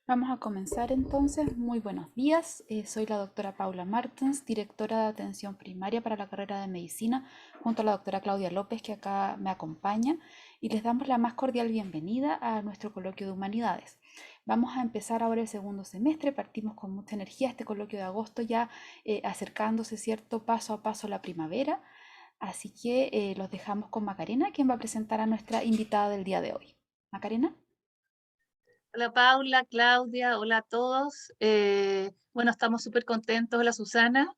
Vamos a comenzar entonces. Muy buenos días. Soy la doctora Paula Martens, directora de atención primaria para la carrera de medicina, junto a la doctora Claudia López, que acá me acompaña, y les damos la más cordial bienvenida a nuestro coloquio de humanidades. Vamos a empezar ahora el segundo semestre. Partimos con mucha energía este coloquio de agosto, ya acercándose, cierto, paso a paso la primavera. Así que los dejamos con Macarena, quien va a presentar a nuestra invitada del día de hoy. Macarena. Hola Paula, Claudia, hola a todos. Bueno, estamos súper contentos. Hola Susana,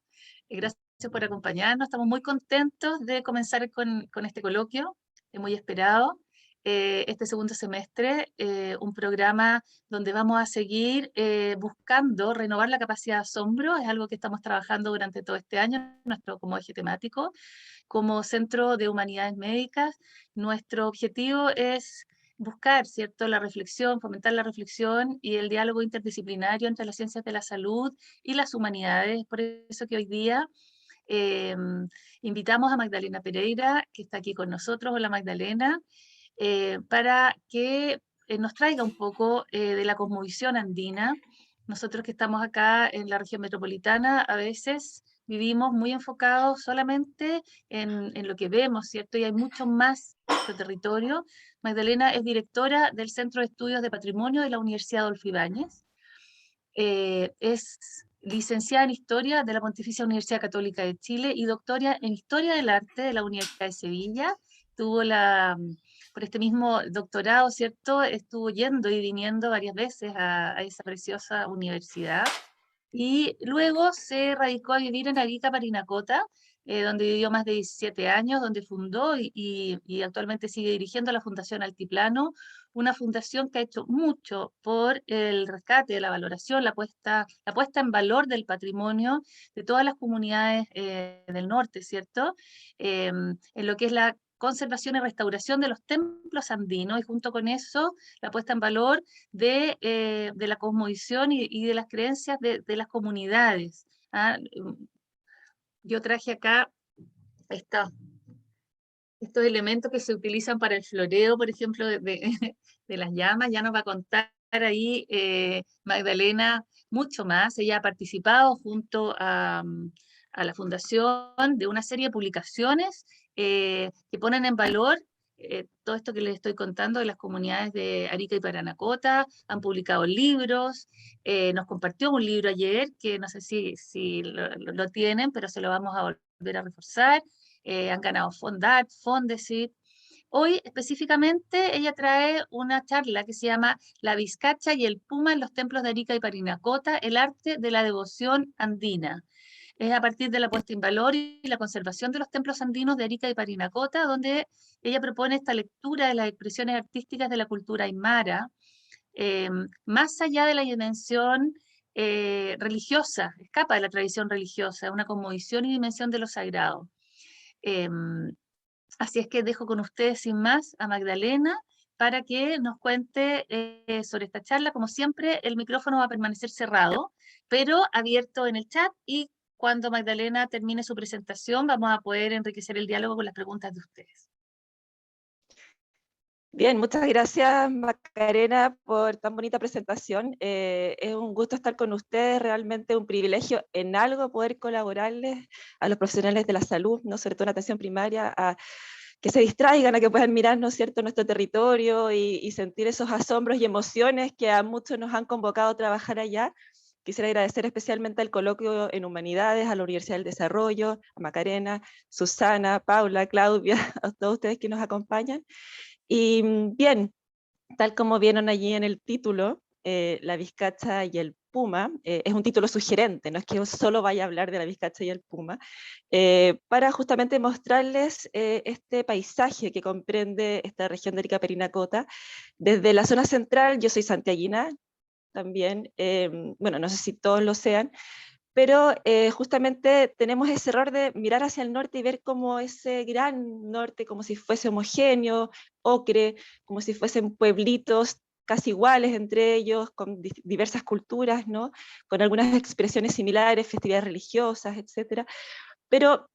gracias por acompañarnos. Estamos muy contentos de comenzar con este coloquio, muy esperado. Este segundo semestre, un programa donde vamos a seguir buscando renovar la capacidad de asombro. Es algo que estamos trabajando durante todo este año, nuestro como eje temático. Como Centro de Humanidades Médicas, nuestro objetivo es buscar, ¿cierto?, la reflexión, fomentar la reflexión y el diálogo interdisciplinario entre las ciencias de la salud y las humanidades. Por eso que hoy día eh, invitamos a Magdalena Pereira, que está aquí con nosotros. Hola Magdalena, para que nos traiga un poco de la cosmovisión andina. Nosotros que estamos acá en la región metropolitana, a veces vivimos muy enfocados solamente en lo que vemos, ¿cierto? Y hay mucho más en nuestro territorio. Magdalena es directora del Centro de Estudios de Patrimonio de la Universidad Adolfo Ibáñez. Es licenciada en Historia de la Pontificia Universidad Católica de Chile y doctora en Historia del Arte de la Universidad de Sevilla. Tuvo por este mismo doctorado, ¿cierto? Estuvo yendo y viniendo varias veces a esa preciosa universidad. Y luego se radicó a vivir en Arica, Parinacota, donde vivió más de 17 años, donde fundó y actualmente sigue dirigiendo la Fundación Altiplano, una fundación que ha hecho mucho por el rescate, la valoración, la puesta en valor del patrimonio de todas las comunidades del norte, ¿cierto? En lo que es la conservación y restauración de los templos andinos, y junto con eso la puesta en valor de la cosmovisión y de las creencias de las comunidades. ¿Ah? Yo traje acá esta, estos elementos que se utilizan para el floreo, por ejemplo, de las llamas. Ya nos va a contar ahí Magdalena mucho más. Ella ha participado junto a la fundación de una serie de publicaciones que ponen en valor todo esto que les estoy contando de las comunidades de Arica y Paranacota. Han publicado libros, nos compartió un libro ayer que no sé si lo tienen, pero se lo vamos a volver a reforzar. Han ganado Fondat, Fondesit. Hoy específicamente ella trae una charla que se llama La Vizcacha y el Puma en los templos de Arica y Parinacota, el arte de la devoción andina. Es a partir de la puesta en valor y la conservación de los templos andinos de Arica y Parinacota, donde ella propone esta lectura de las expresiones artísticas de la cultura aymara, eh, más allá de la dimensión religiosa, escapa de la tradición religiosa, una cosmovisión y dimensión de lo sagrado. Eh, Así es que dejo con ustedes sin más a Magdalena para que nos cuente sobre esta charla. Como siempre, el micrófono va a permanecer cerrado, pero abierto en el chat, y cuando Magdalena termine su presentación vamos a poder enriquecer el diálogo con las preguntas de ustedes. Bien, muchas gracias Macarena por tan bonita presentación. Es un gusto estar con ustedes, realmente un privilegio en algo poder colaborarles a los profesionales de la salud, ¿no? Sobre todo en atención primaria, a que se distraigan, a que puedan mirar, ¿no es cierto?, nuestro territorio y sentir esos asombros y emociones que a muchos nos han convocado a trabajar allá. Quisiera agradecer especialmente al coloquio en Humanidades, a la Universidad del Desarrollo, a Macarena, Susana, Paula, Claudia, a todos ustedes que nos acompañan. Y bien, tal como vieron allí en el título, La Vizcacha y el Puma, es un título sugerente, no es que yo solo vaya a hablar de la Vizcacha y el Puma, para justamente mostrarles este paisaje que comprende esta región de Arica Parinacota. Desde la zona central, yo soy santiaguina también, bueno, no sé si todos lo sean, pero justamente tenemos ese error de mirar hacia el norte y ver como ese gran norte, como si fuese homogéneo, ocre, como si fuesen pueblitos casi iguales entre ellos, con diversas culturas, ¿no? Con algunas expresiones similares, festividades religiosas, etc. Pero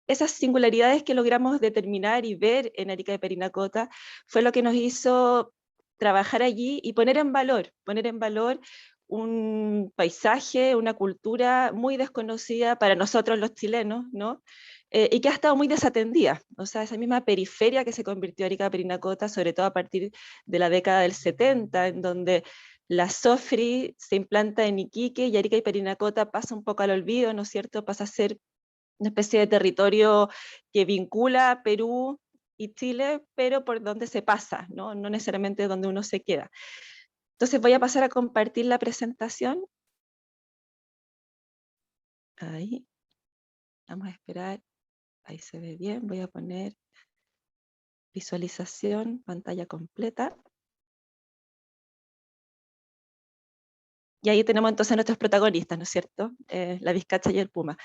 esas singularidades que logramos determinar y ver en Arica de Parinacota fue lo que nos hizo trabajar allí y poner en valor un paisaje, una cultura muy desconocida para nosotros los chilenos, ¿no? Y que ha estado muy desatendida. O sea, esa misma periferia que se convirtió en Arica Parinacota, sobre todo a partir de la década del 70, en donde la SOFRI se implanta en Iquique y Arica y Parinacota pasa un poco al olvido, ¿no es cierto? Pasa a ser una especie de territorio que vincula a Perú y Chile, pero por donde se pasa, ¿no? No necesariamente donde uno se queda. Entonces voy a pasar a compartir la presentación. Ahí, vamos a esperar, ahí se ve bien, voy a poner visualización, pantalla completa. Y ahí tenemos entonces a nuestros protagonistas, ¿no es cierto? La vizcacha y el puma.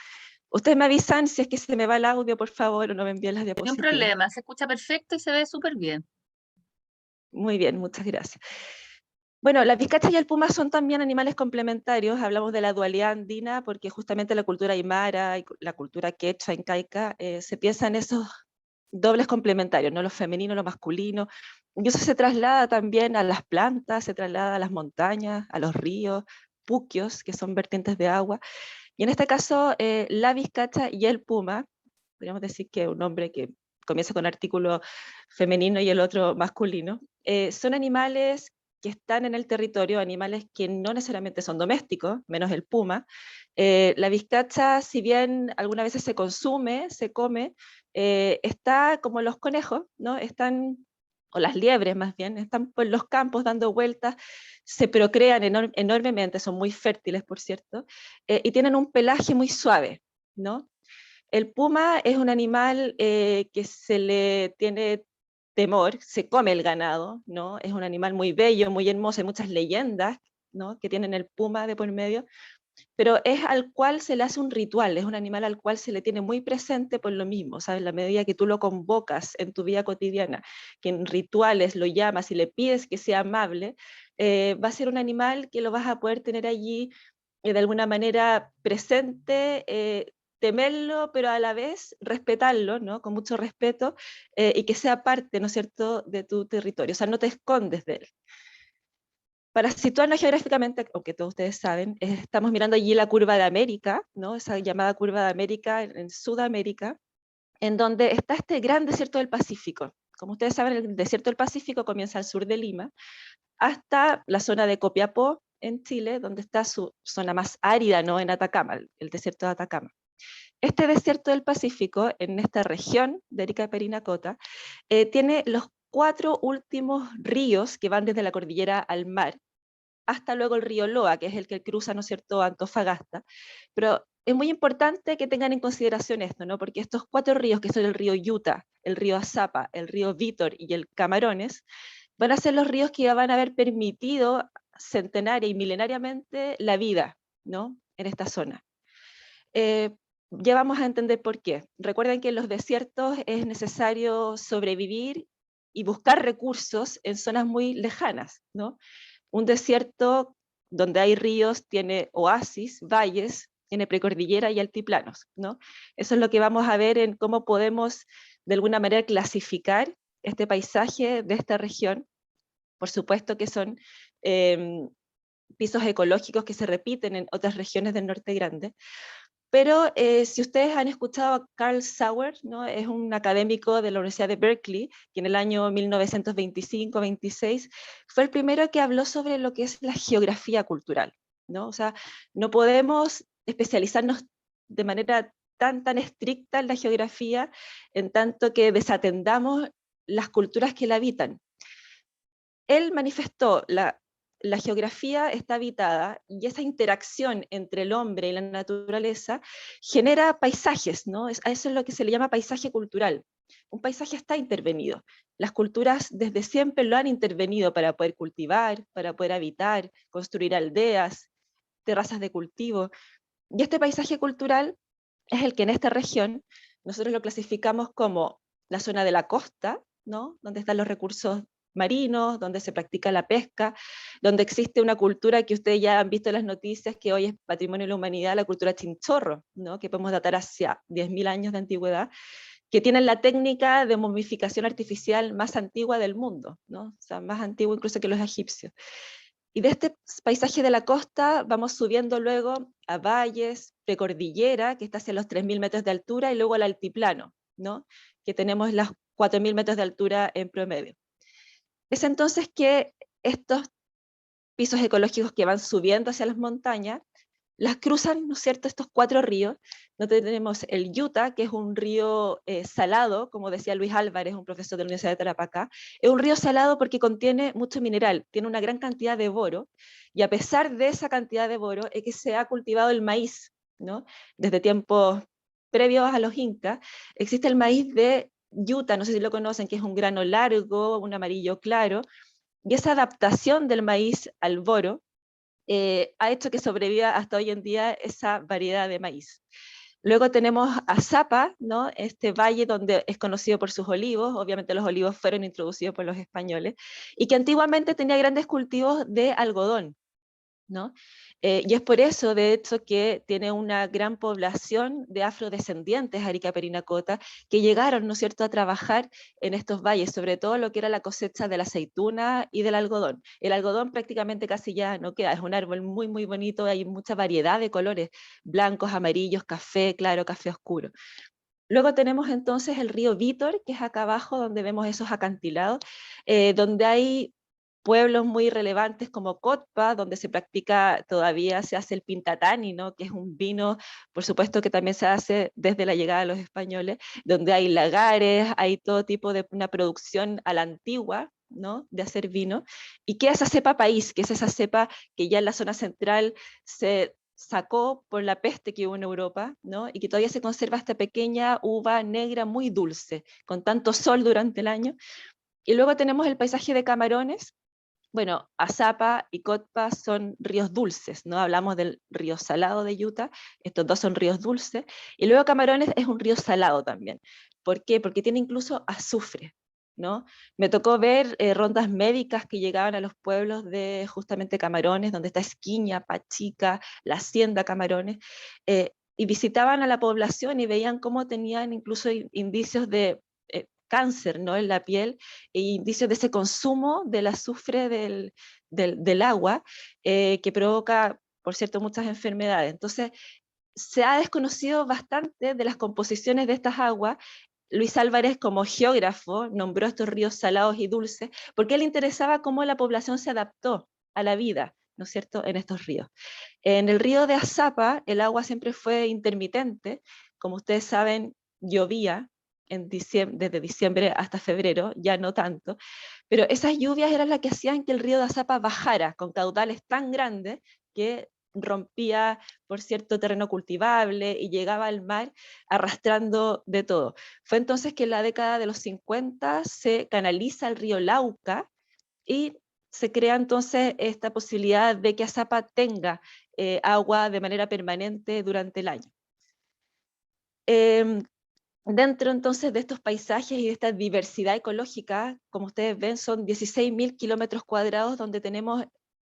Ustedes me avisan si es que se me va el audio, por favor, o no me envíen las No hay un diapositivas. problema, se escucha perfecto y se ve súper bien. Muy bien, muchas gracias. Bueno, las vizcachas y el puma son también animales complementarios. Hablamos de la dualidad andina porque justamente la cultura aymara y la cultura quechua, incaica, se piensa en esos dobles complementarios, ¿no? Lo femenino, lo masculino. Y eso se traslada también a las plantas, se traslada a las montañas, a los ríos, puquios, que son vertientes de agua. Y en este caso, la vizcacha y el puma, podríamos decir que un nombre que comienza con artículo femenino y el otro masculino, son animales que están en el territorio, animales que no necesariamente son domésticos, menos el puma. La vizcacha, si bien algunas veces se consume, se come, está como los conejos, ¿no? Están, o las liebres más bien, están por los campos dando vueltas, se procrean enormemente, son muy fértiles, por cierto, y tienen un pelaje muy suave, ¿no? El puma es un animal que se le tiene temor, se come el ganado, ¿no? Es un animal muy bello, muy hermoso, hay muchas leyendas, ¿no? Que tienen el puma de por medio, pero es al cual se le hace un ritual, es un animal al cual se le tiene muy presente por lo mismo, ¿sabes? La medida que tú lo convocas en tu vida cotidiana, que en rituales lo llamas y le pides que sea amable, va a ser un animal que lo vas a poder tener allí de alguna manera presente, temerlo, pero a la vez respetarlo, ¿no? Con mucho respeto, y que sea parte, ¿no es cierto?, de tu territorio, o sea, no te escondes de él. Para situarnos geográficamente, aunque todos ustedes saben, estamos mirando allí la curva de América, ¿no? Esa llamada curva de América en Sudamérica, en donde está este gran desierto del Pacífico. Como ustedes saben, el desierto del Pacífico comienza al sur de Lima, hasta la zona de Copiapó, en Chile, donde está su zona más árida, ¿no? En Atacama, el desierto de Atacama. Este desierto del Pacífico, en esta región de Arica y Parinacota, tiene los 4 últimos ríos que van desde la cordillera al mar, hasta luego el río Loa, que es el que cruza, ¿no es cierto?, Antofagasta. Pero es muy importante que tengan en consideración esto, ¿no? Porque estos 4 ríos, que son el río Yuta, el río Azapa, el río Vítor y el Camarones, van a ser los ríos que van a haber permitido centenaria y milenariamente la vida, ¿no?, en esta zona. Ya vamos a entender por qué. Recuerden que en los desiertos es necesario sobrevivir y buscar recursos en zonas muy lejanas, ¿no? Un desierto donde hay ríos tiene oasis, valles, tiene precordillera y altiplanos, ¿no? Eso es lo que vamos a ver en cómo podemos de alguna manera clasificar este paisaje de esta región. Por supuesto que son pisos ecológicos que se repiten en otras regiones del norte grande, pero si ustedes han escuchado a Carl Sauer, ¿no? Es un académico de la Universidad de Berkeley, que en el año 1925-26 fue el primero que habló sobre lo que es la geografía cultural, ¿no? O sea, no podemos especializarnos de manera tan estricta en la geografía, en tanto que desatendamos las culturas que la habitan. Él manifestó la geografía está habitada y esa interacción entre el hombre y la naturaleza genera paisajes, ¿no? A eso es lo que se le llama paisaje cultural. Un paisaje está intervenido. Las culturas desde siempre lo han intervenido para poder cultivar, para poder habitar, construir aldeas, terrazas de cultivo. Y este paisaje cultural es el que en esta región nosotros lo clasificamos como la zona de la costa, ¿no? Donde están los recursos marinos, donde se practica la pesca, donde existe una cultura que ustedes ya han visto en las noticias, que hoy es patrimonio de la humanidad, la cultura chinchorro, ¿no? Que podemos datar hacia 10.000 años de antigüedad, que tienen la técnica de momificación artificial más antigua del mundo, ¿no? O sea, más antigua incluso que los egipcios. Y de este paisaje de la costa vamos subiendo luego a valles, precordillera, que está hacia los 3.000 metros de altura, y luego al altiplano, ¿no? Que tenemos las 4.000 metros de altura en promedio. Es entonces que estos pisos ecológicos que van subiendo hacia las montañas, las cruzan, ¿no es cierto?, estos 4 ríos, donde tenemos el Yuta, que es un río salado, como decía Luis Álvarez, un profesor de la Universidad de Tarapacá, es un río salado porque contiene mucho mineral, tiene una gran cantidad de boro, y a pesar de esa cantidad de boro, es que se ha cultivado el maíz, ¿no? Desde tiempos previos a los incas, existe el maíz de Yuta, no sé si lo conocen, que es un grano largo, un amarillo claro, y esa adaptación del maíz al boro ha hecho que sobreviva hasta hoy en día esa variedad de maíz. Luego tenemos a Zapa, ¿no? Este valle donde es conocido por sus olivos, obviamente los olivos fueron introducidos por los españoles, y que antiguamente tenía grandes cultivos de algodón, ¿no? Y es por eso, de hecho, que tiene una gran población de afrodescendientes Arica Perinacota que llegaron, ¿no es cierto?, a trabajar en estos valles, sobre todo lo que era la cosecha de la aceituna y del algodón. El algodón prácticamente casi ya no queda, es un árbol muy, muy bonito, hay mucha variedad de colores, blancos, amarillos, café claro, café oscuro. Luego tenemos entonces el río Vítor, que es acá abajo donde vemos esos acantilados, donde hay pueblos muy relevantes como Cotpa, donde se practica, todavía se hace el pintatani, ¿no? Que es un vino, por supuesto que también se hace desde la llegada de los españoles, donde hay lagares, hay todo tipo de una producción a la antigua, ¿no? De hacer vino, y que esa cepa país, que es esa cepa que ya en la zona central se sacó por la peste que hubo en Europa, ¿no? Y que todavía se conserva esta pequeña uva negra muy dulce, con tanto sol durante el año. Y luego tenemos el paisaje de Camarones. Bueno, Azapa y Cotpa son ríos dulces, ¿no? Hablamos del río salado de Utah, estos dos son ríos dulces, y luego Camarones es un río salado también. ¿Por qué? Porque tiene incluso azufre, ¿no? Me tocó ver rondas médicas que llegaban a los pueblos de justamente Camarones, donde está Esquiña, Pachica, la Hacienda Camarones, y visitaban a la población y veían cómo tenían incluso indicios de cáncer, ¿no?, en la piel, e indicios de ese consumo del azufre del agua, que provoca, por cierto, muchas enfermedades. Entonces, se ha desconocido bastante de las composiciones de estas aguas. Luis Álvarez, como geógrafo, nombró estos ríos salados y dulces, porque le interesaba cómo la población se adaptó a la vida, ¿no es cierto?, en estos ríos. En el río de Azapa, el agua siempre fue intermitente, como ustedes saben, llovía desde diciembre hasta febrero, ya no tanto, pero esas lluvias eran las que hacían que el río de Azapa bajara con caudales tan grandes que rompía, por cierto, terreno cultivable y llegaba al mar arrastrando de todo. Fue entonces que en la década de los 50 se canaliza el río Lauca y se crea entonces esta posibilidad de que Azapa tenga agua de manera permanente durante el año. Dentro entonces de estos paisajes y de esta diversidad ecológica, como ustedes ven, son 16.000 kilómetros cuadrados donde tenemos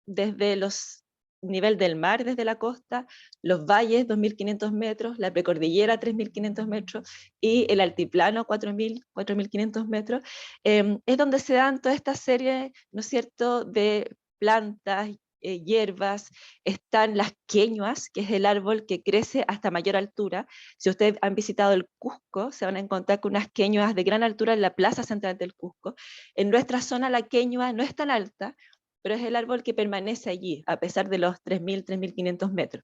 desde los nivel del mar desde la costa, los valles 2.500 metros, la precordillera 3.500 metros y el altiplano 4.500 metros, es donde se dan toda esta serie, ¿no es cierto?, de plantas, hierbas. Están las queñuas, que es el árbol que crece hasta mayor altura. Si ustedes han visitado el Cusco, se van a encontrar con unas queñuas de gran altura en la plaza central del Cusco. En nuestra zona la queñua no es tan alta, pero es el árbol que permanece allí, a pesar de los 3.000, 3.500 metros.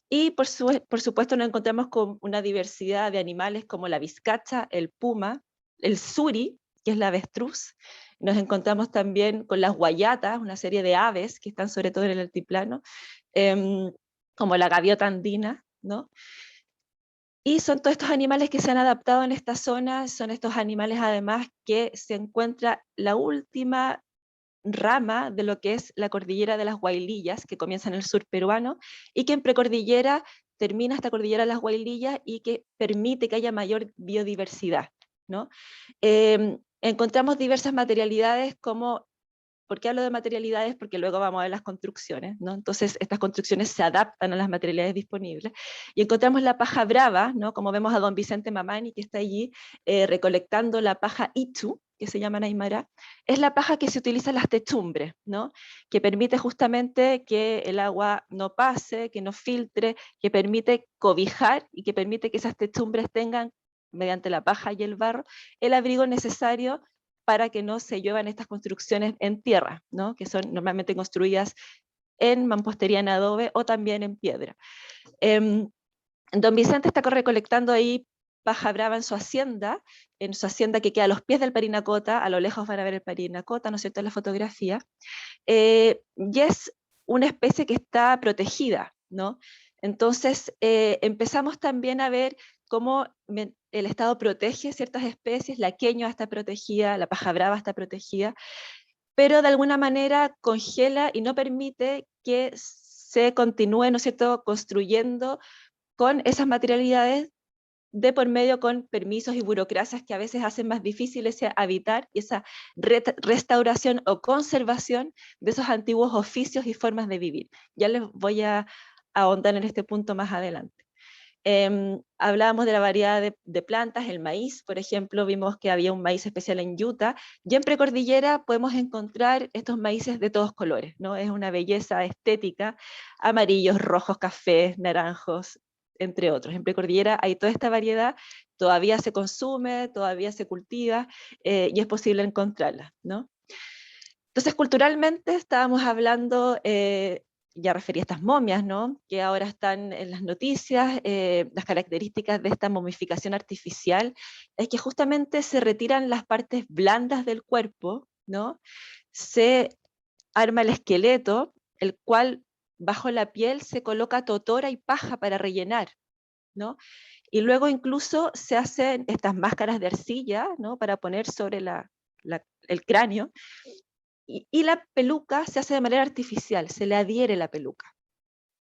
Y por supuesto nos encontramos con una diversidad de animales como la vizcacha, el puma, el suri, que es la avestruz. Nos encontramos también con las guayatas, una serie de aves que están sobre todo en el altiplano, como la gaviota andina, ¿no? Y son todos estos animales que se han adaptado en esta zona, son estos animales además que se encuentra la última rama de lo que es la cordillera de las Huaylillas, que comienza en el sur peruano, y que en precordillera termina esta cordillera de las Huaylillas y que permite que haya mayor biodiversidad, ¿no? Encontramos diversas materialidades como ¿Por qué hablo de materialidades? Porque luego vamos a ver las construcciones, ¿no? Entonces estas construcciones se adaptan a las materialidades disponibles. Y encontramos la paja brava, ¿no? Como vemos a don Vicente Mamani, que está allí recolectando la paja Itu, que se llama en Aymara. Es la paja que se utiliza en las techumbres, ¿no? Que permite justamente que el agua no pase, que no filtre, que permite cobijar y que permite que esas techumbres tengan, mediante la paja y el barro, el abrigo necesario para que no se lluevan estas construcciones en tierra, ¿no? Que son normalmente construidas en mampostería en adobe o también en piedra. Don Vicente está recolectando ahí paja brava en su hacienda que queda a los pies del Parinacota. A lo lejos van a ver el Parinacota, ¿no es cierto?, en la fotografía, y es una especie que está protegida, ¿no? Entonces empezamos también a ver cómo el Estado protege ciertas especies. La queña está protegida, la paja brava está protegida, pero de alguna manera congela y no permite que se continúe, ¿no es cierto?, construyendo con esas materialidades de por medio, con permisos y burocracias que a veces hacen más difícil ese habitar y esa restauración o conservación de esos antiguos oficios y formas de vivir. Ya les voy a ahondar en este punto más adelante. Hablábamos de la variedad de plantas, el maíz, por ejemplo, vimos que había un maíz especial en Utah, y en precordillera podemos encontrar estos maíces de todos colores, ¿no? Es una belleza estética, amarillos, rojos, cafés, naranjos, entre otros. En precordillera hay toda esta variedad, todavía se consume, todavía se cultiva, y es posible encontrarla, ¿no? Entonces, culturalmente estábamos hablando, ya referí a estas momias, ¿no?, que ahora están en las noticias. Las características de esta momificación artificial es que justamente se retiran las partes blandas del cuerpo, ¿no? Se arma el esqueleto, el cual bajo la piel se coloca totora y paja para rellenar, ¿no? Y luego incluso se hacen estas máscaras de arcilla, ¿no?, para poner sobre el cráneo, y la peluca se hace de manera artificial, se le adhiere la peluca.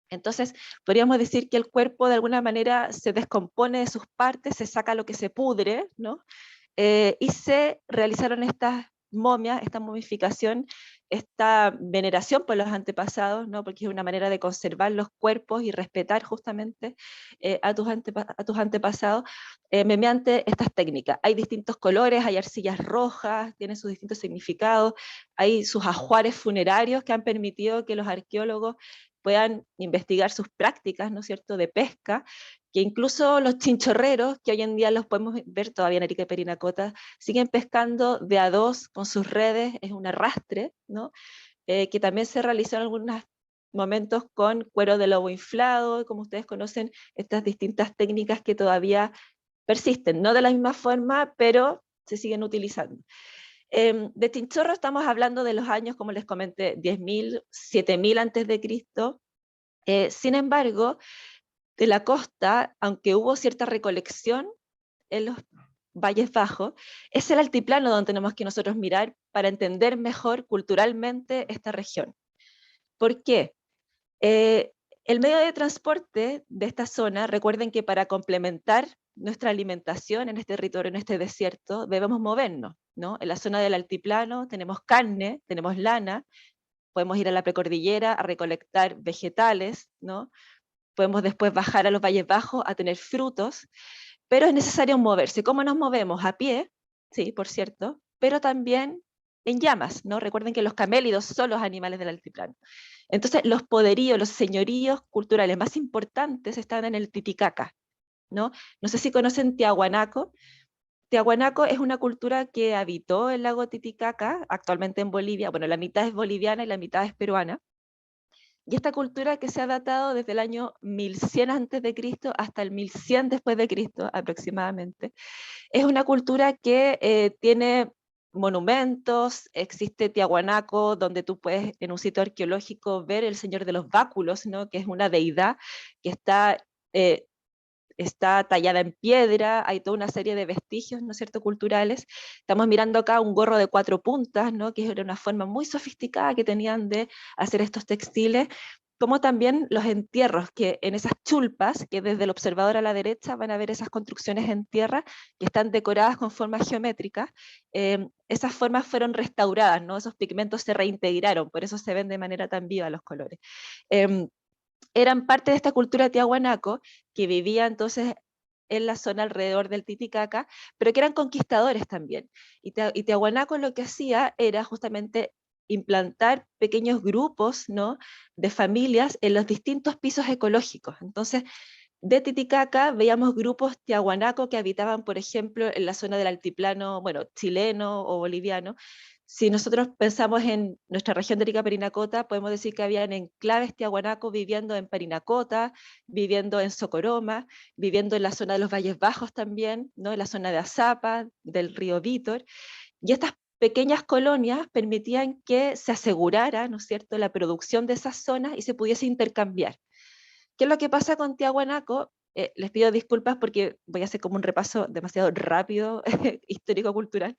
Entonces, podríamos decir que el cuerpo de alguna manera se descompone de sus partes, se saca lo que se pudre, ¿no? Y se realizaron estas momias, esta momificación, esta veneración por los antepasados, ¿no? Porque es una manera de conservar los cuerpos y respetar justamente a tus antepasados mediante estas técnicas. Hay distintos colores, hay arcillas rojas, tienen sus distintos significados, hay sus ajuares funerarios que han permitido que los arqueólogos puedan investigar sus prácticas, ¿no es cierto?, de pesca, que incluso los chinchorreros, que hoy en día los podemos ver todavía en Arica y Parinacota, siguen pescando de a dos con sus redes, es un arrastre, ¿no? Que también se realizó en algunos momentos con cuero de lobo inflado, como ustedes conocen, estas distintas técnicas que todavía persisten, no de la misma forma, pero se siguen utilizando. De chinchorro estamos hablando de los años, como les comenté, 10.000, 7.000 antes de Cristo. Sin embargo, de la costa, aunque hubo cierta recolección en los Valles Bajos, es el altiplano donde tenemos que nosotros mirar para entender mejor culturalmente esta región. ¿Por qué? El medio de transporte de esta zona, recuerden que para complementar nuestra alimentación en este territorio, en este desierto, debemos movernos, ¿no? En la zona del altiplano tenemos carne, tenemos lana, podemos ir a la precordillera a recolectar vegetales, ¿no? Podemos después bajar a los Valles Bajos a tener frutos, pero es necesario moverse. ¿Cómo nos movemos? A pie, sí, por cierto, pero también en llamas, ¿no? Recuerden que los camélidos son los animales del altiplano. Entonces, los poderíos, los señoríos culturales más importantes están en el Titicaca, ¿no? No sé si conocen Tiahuanaco. Tiahuanaco es una cultura que habitó el lago Titicaca, actualmente en Bolivia. Bueno, la mitad es boliviana y la mitad es peruana. Y esta cultura que se ha datado desde el año 1100 a.C. hasta el 1100 después de Cristo aproximadamente, es una cultura que tiene monumentos. Existe Tiahuanaco, donde tú puedes en un sitio arqueológico ver el Señor de los Báculos, ¿no?, que es una deidad que está tallada en piedra. Hay toda una serie de vestigios, ¿no es cierto?, culturales. Estamos mirando acá un gorro de 4 puntas, ¿no?, que era una forma muy sofisticada que tenían de hacer estos textiles. como también los entierros, que en esas chulpas, que desde el observador a la derecha van a ver esas construcciones en tierra que están decoradas con formas geométricas. Esas formas fueron restauradas, ¿no? Esos pigmentos se reintegraron, por eso se ven de manera tan viva los colores. Eran parte de esta cultura tiahuanaco que vivía entonces en la zona alrededor del Titicaca, pero que eran conquistadores también. Y Tiahuanaco lo que hacía era justamente implantar pequeños grupos, ¿no?, de familias en los distintos pisos ecológicos. Entonces, de Titicaca veíamos grupos tiahuanaco que habitaban, por ejemplo, en la zona del altiplano, bueno, chileno o boliviano. Si nosotros pensamos en nuestra región de Arica Parinacota, podemos decir que habían enclaves tiahuanaco viviendo en Parinacota, viviendo en Socoroma, viviendo en la zona de los Valles Bajos también, ¿no?, en la zona de Azapa, del río Vítor. Y estas pequeñas colonias permitían que se asegurara, ¿no es cierto?, la producción de esas zonas y se pudiese intercambiar. ¿Qué es lo que pasa con Tiahuanaco? Les pido disculpas porque voy a hacer como un repaso demasiado rápido, histórico-cultural.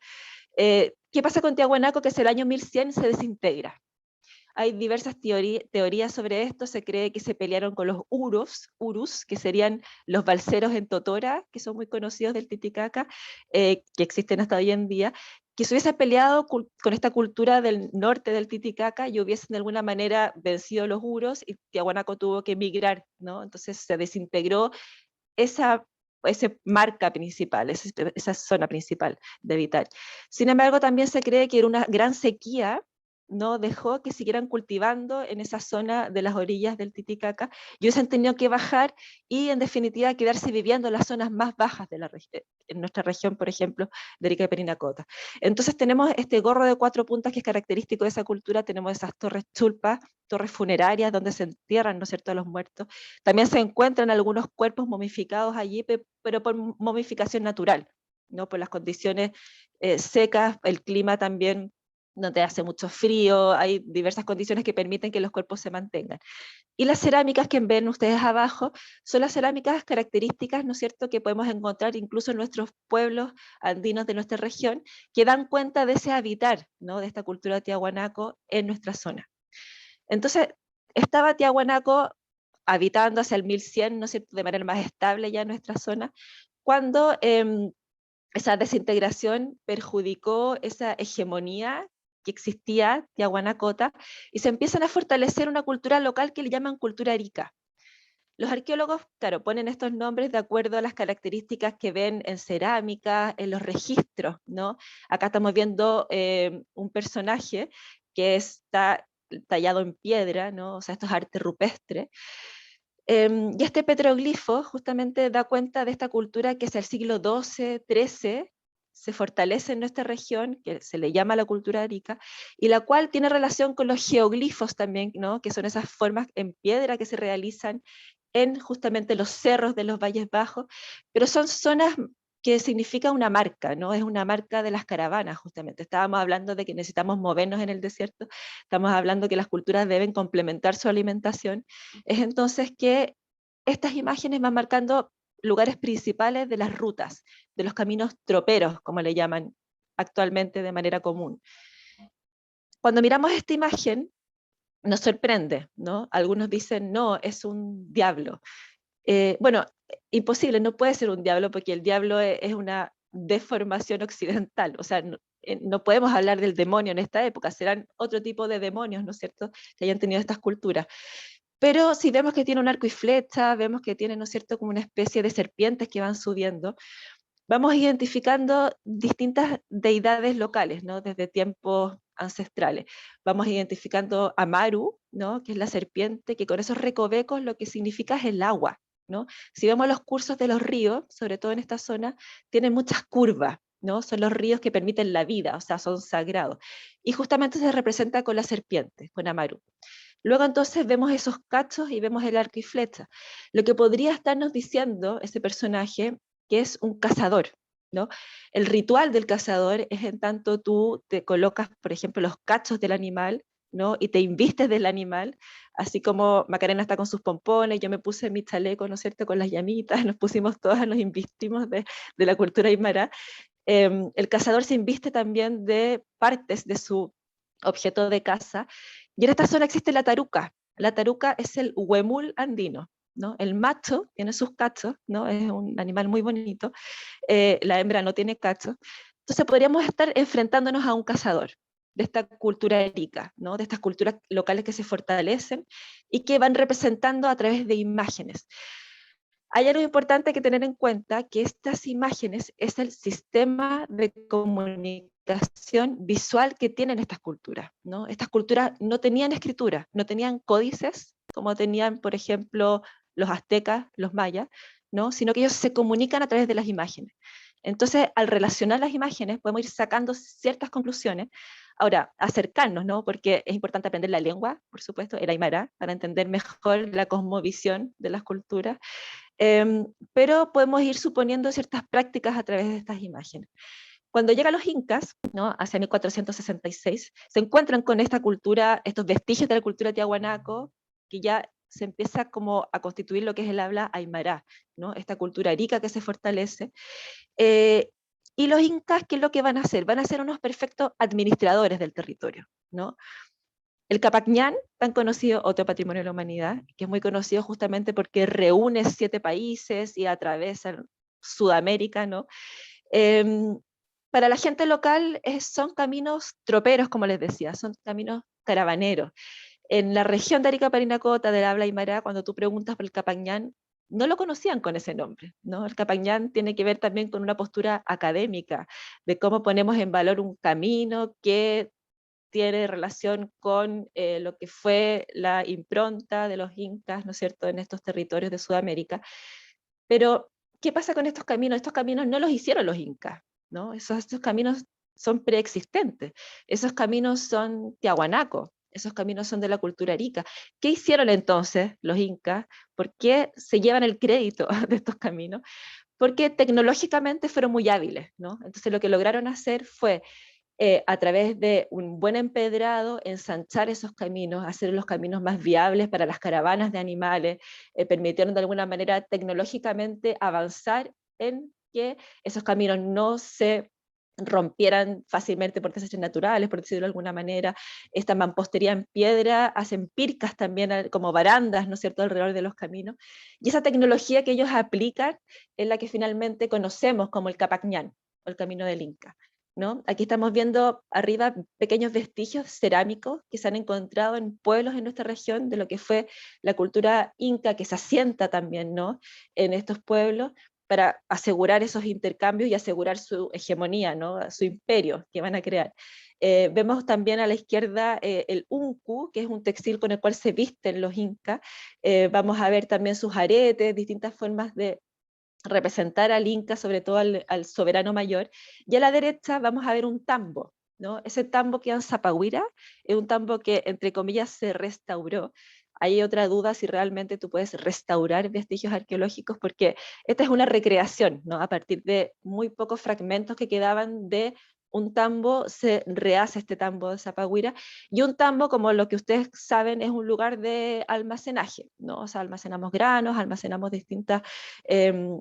¿Qué pasa con Tiahuanaco? Que hacia el año 1100 se desintegra. Hay diversas teorías sobre esto. Se cree que se pelearon con los urus, que serían los balseros en Totora, que son muy conocidos del Titicaca, que existen hasta hoy en día, que se hubiese peleado con esta cultura del norte del Titicaca y hubiesen de alguna manera vencido los urus y Tiahuanaco tuvo que emigrar, ¿no? Entonces se desintegró esa marca principal, esa zona principal de habitar. Sin embargo, también se cree que era una gran sequía, no dejó que siguieran cultivando en esa zona de las orillas del Titicaca, y ellos han tenido que bajar y en definitiva quedarse viviendo en las zonas más bajas de la región, en nuestra región, por ejemplo, de Arica y Parinacota. Entonces tenemos este gorro de 4 puntas que es característico de esa cultura, tenemos esas torres chulpas, torres funerarias donde se entierran, ¿no es cierto?, a los muertos. También se encuentran algunos cuerpos momificados allí, pero por momificación natural, ¿no?, por las condiciones secas, el clima también no te hace mucho frío, hay diversas condiciones que permiten que los cuerpos se mantengan. Y las cerámicas que ven ustedes abajo son las cerámicas características, ¿no es cierto?, que podemos encontrar incluso en nuestros pueblos andinos de nuestra región, que dan cuenta de ese habitar, ¿no?, de esta cultura tiahuanaco en nuestra zona. Entonces, estaba Tiahuanaco habitando hacia el 1100, ¿no es cierto?, de manera más estable ya en nuestra zona, cuando esa desintegración perjudicó esa hegemonía que existía, Tiahuanacota, y se empiezan a fortalecer una cultura local que le llaman cultura arica. Los arqueólogos, claro, ponen estos nombres de acuerdo a las características que ven en cerámica, en los registros, ¿no? Acá estamos viendo un personaje que está tallado en piedra, ¿no? O sea, esto es arte rupestre. Y este petroglifo justamente da cuenta de esta cultura que hacia el siglo XII, XIII, se fortalece en nuestra región, que se le llama la cultura arica, y la cual tiene relación con los geoglifos también, ¿no?, que son esas formas en piedra que se realizan en justamente los cerros de los Valles Bajos, pero son zonas que significa una marca, ¿no? Es una marca de las caravanas, justamente. Estábamos hablando de que necesitamos movernos en el desierto, estamos hablando que las culturas deben complementar su alimentación, es entonces que estas imágenes van marcando lugares principales de las rutas, de los caminos troperos, como le llaman actualmente de manera común. Cuando miramos esta imagen, nos sorprende, ¿no? Algunos dicen, no, es un diablo. Bueno, imposible, no puede ser un diablo porque el diablo es una deformación occidental, o sea, no podemos hablar del demonio en esta época, serán otro tipo de demonios, ¿no es cierto?, que hayan tenido estas culturas. Pero si vemos que tiene un arco y flecha, vemos que tiene, ¿no es cierto?, como una especie de serpientes que van subiendo, vamos identificando distintas deidades locales, ¿no?, desde tiempos ancestrales. Vamos identificando a Maru, ¿no?, que es la serpiente, que con esos recovecos lo que significa es el agua, ¿no? Si vemos los cursos de los ríos, sobre todo en esta zona, tienen muchas curvas, ¿no? Son los ríos que permiten la vida, o sea, son sagrados. Y justamente se representa con la serpiente, con Amaru. Luego entonces vemos esos cachos y vemos el arco y flecha. Lo que podría estarnos diciendo ese personaje, que es un cazador, ¿no? El ritual del cazador es en tanto tú te colocas, por ejemplo, los cachos del animal, ¿no?, y te invistes del animal, así como Macarena está con sus pompones, yo me puse mi chaleco, ¿no es cierto?, con las llamitas, nos pusimos todas, nos investimos de la cultura aymara. El cazador se inviste también de partes de su objeto de caza, y en esta zona existe la taruca, La taruca es el huemul andino, ¿no? El macho tiene sus cachos, ¿no? Es un animal muy bonito, la hembra no tiene cachos. Entonces podríamos estar enfrentándonos a un cazador de esta cultura arica, ¿no? De estas culturas locales que se fortalecen y que van representando a través de imágenes. Hay algo importante que tener en cuenta, que estas imágenes es el sistema de comunicación visual que tienen estas culturas, ¿no? Estas culturas no tenían escritura, no tenían códices, como tenían, por ejemplo, los aztecas, los mayas, ¿no? Sino que ellos se comunican a través de las imágenes. Entonces, al relacionar las imágenes, podemos ir sacando ciertas conclusiones. Ahora, acercarnos, ¿no? Porque es importante aprender la lengua, por supuesto, el aymara, para entender mejor la cosmovisión de las culturas. Pero podemos ir suponiendo ciertas prácticas a través de estas imágenes. Cuando llegan los incas, ¿no? Hacia 1466, se encuentran con esta cultura, estos vestigios de la cultura tiahuanaco, que ya se empieza como a constituir lo que es el habla aymara, ¿no? Esta cultura arica que se fortalece. Y los incas, ¿qué es lo que van a hacer? Van a ser unos perfectos administradores del territorio, ¿no? El Capacñán, tan conocido, otro patrimonio de la humanidad, que es muy conocido justamente porque reúne 7 países y atraviesa Sudamérica, ¿no? Em, para la gente local son caminos troperos, como les decía, son caminos caravaneros. En la región de Arica Parinacota, del habla aymara, cuando tú preguntas por el Capacñán, no lo conocían con ese nombre, ¿no? El Capacñán tiene que ver también con una postura académica, de cómo ponemos en valor un camino que tiene relación con lo que fue la impronta de los incas, ¿no es cierto?, en estos territorios de Sudamérica. Pero, ¿qué pasa con estos caminos? Estos caminos no los hicieron los incas, ¿no? Estos caminos son preexistentes, esos caminos son tiahuanacos, esos caminos son de la cultura arica. ¿Qué hicieron entonces los incas? ¿Por qué se llevan el crédito de estos caminos? Porque tecnológicamente fueron muy hábiles, ¿no? Entonces lo que lograron hacer fue a través de un buen empedrado, ensanchar esos caminos, hacer los caminos más viables para las caravanas de animales, permitieron de alguna manera tecnológicamente avanzar en que esos caminos no se rompieran fácilmente por desastres naturales, por decirlo de alguna manera. Esta mampostería en piedra, hacen pircas también como barandas, ¿no es cierto?, alrededor de los caminos. Y esa tecnología que ellos aplican es la que finalmente conocemos como el Capacñán, o el Camino del Inca, ¿no? Aquí estamos viendo arriba pequeños vestigios cerámicos que se han encontrado en pueblos en nuestra región de lo que fue la cultura inca, que se asienta también, ¿no?, en estos pueblos para asegurar esos intercambios y asegurar su hegemonía, ¿no?, su imperio que van a crear. Vemos también a la izquierda el uncu, que es un textil con el cual se visten los incas. Vamos a ver también sus aretes, distintas formas de representar al Inca, sobre todo al soberano mayor, y a la derecha vamos a ver un tambo, ¿no? Ese tambo que en Zapahuira es un tambo que, entre comillas, se restauró. Hay otra duda si realmente tú puedes restaurar vestigios arqueológicos, porque esta es una recreación, ¿no? A partir de muy pocos fragmentos que quedaban de un tambo, se rehace este tambo de Zapahuira, y un tambo, como lo que ustedes saben, es un lugar de almacenaje, ¿no? O sea, almacenamos granos, almacenamos distintas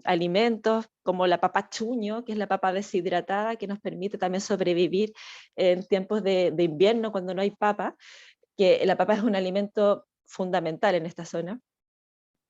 alimentos, como la papa chuño, que es la papa deshidratada, que nos permite también sobrevivir en tiempos de invierno, cuando no hay papa, que la papa es un alimento fundamental en esta zona.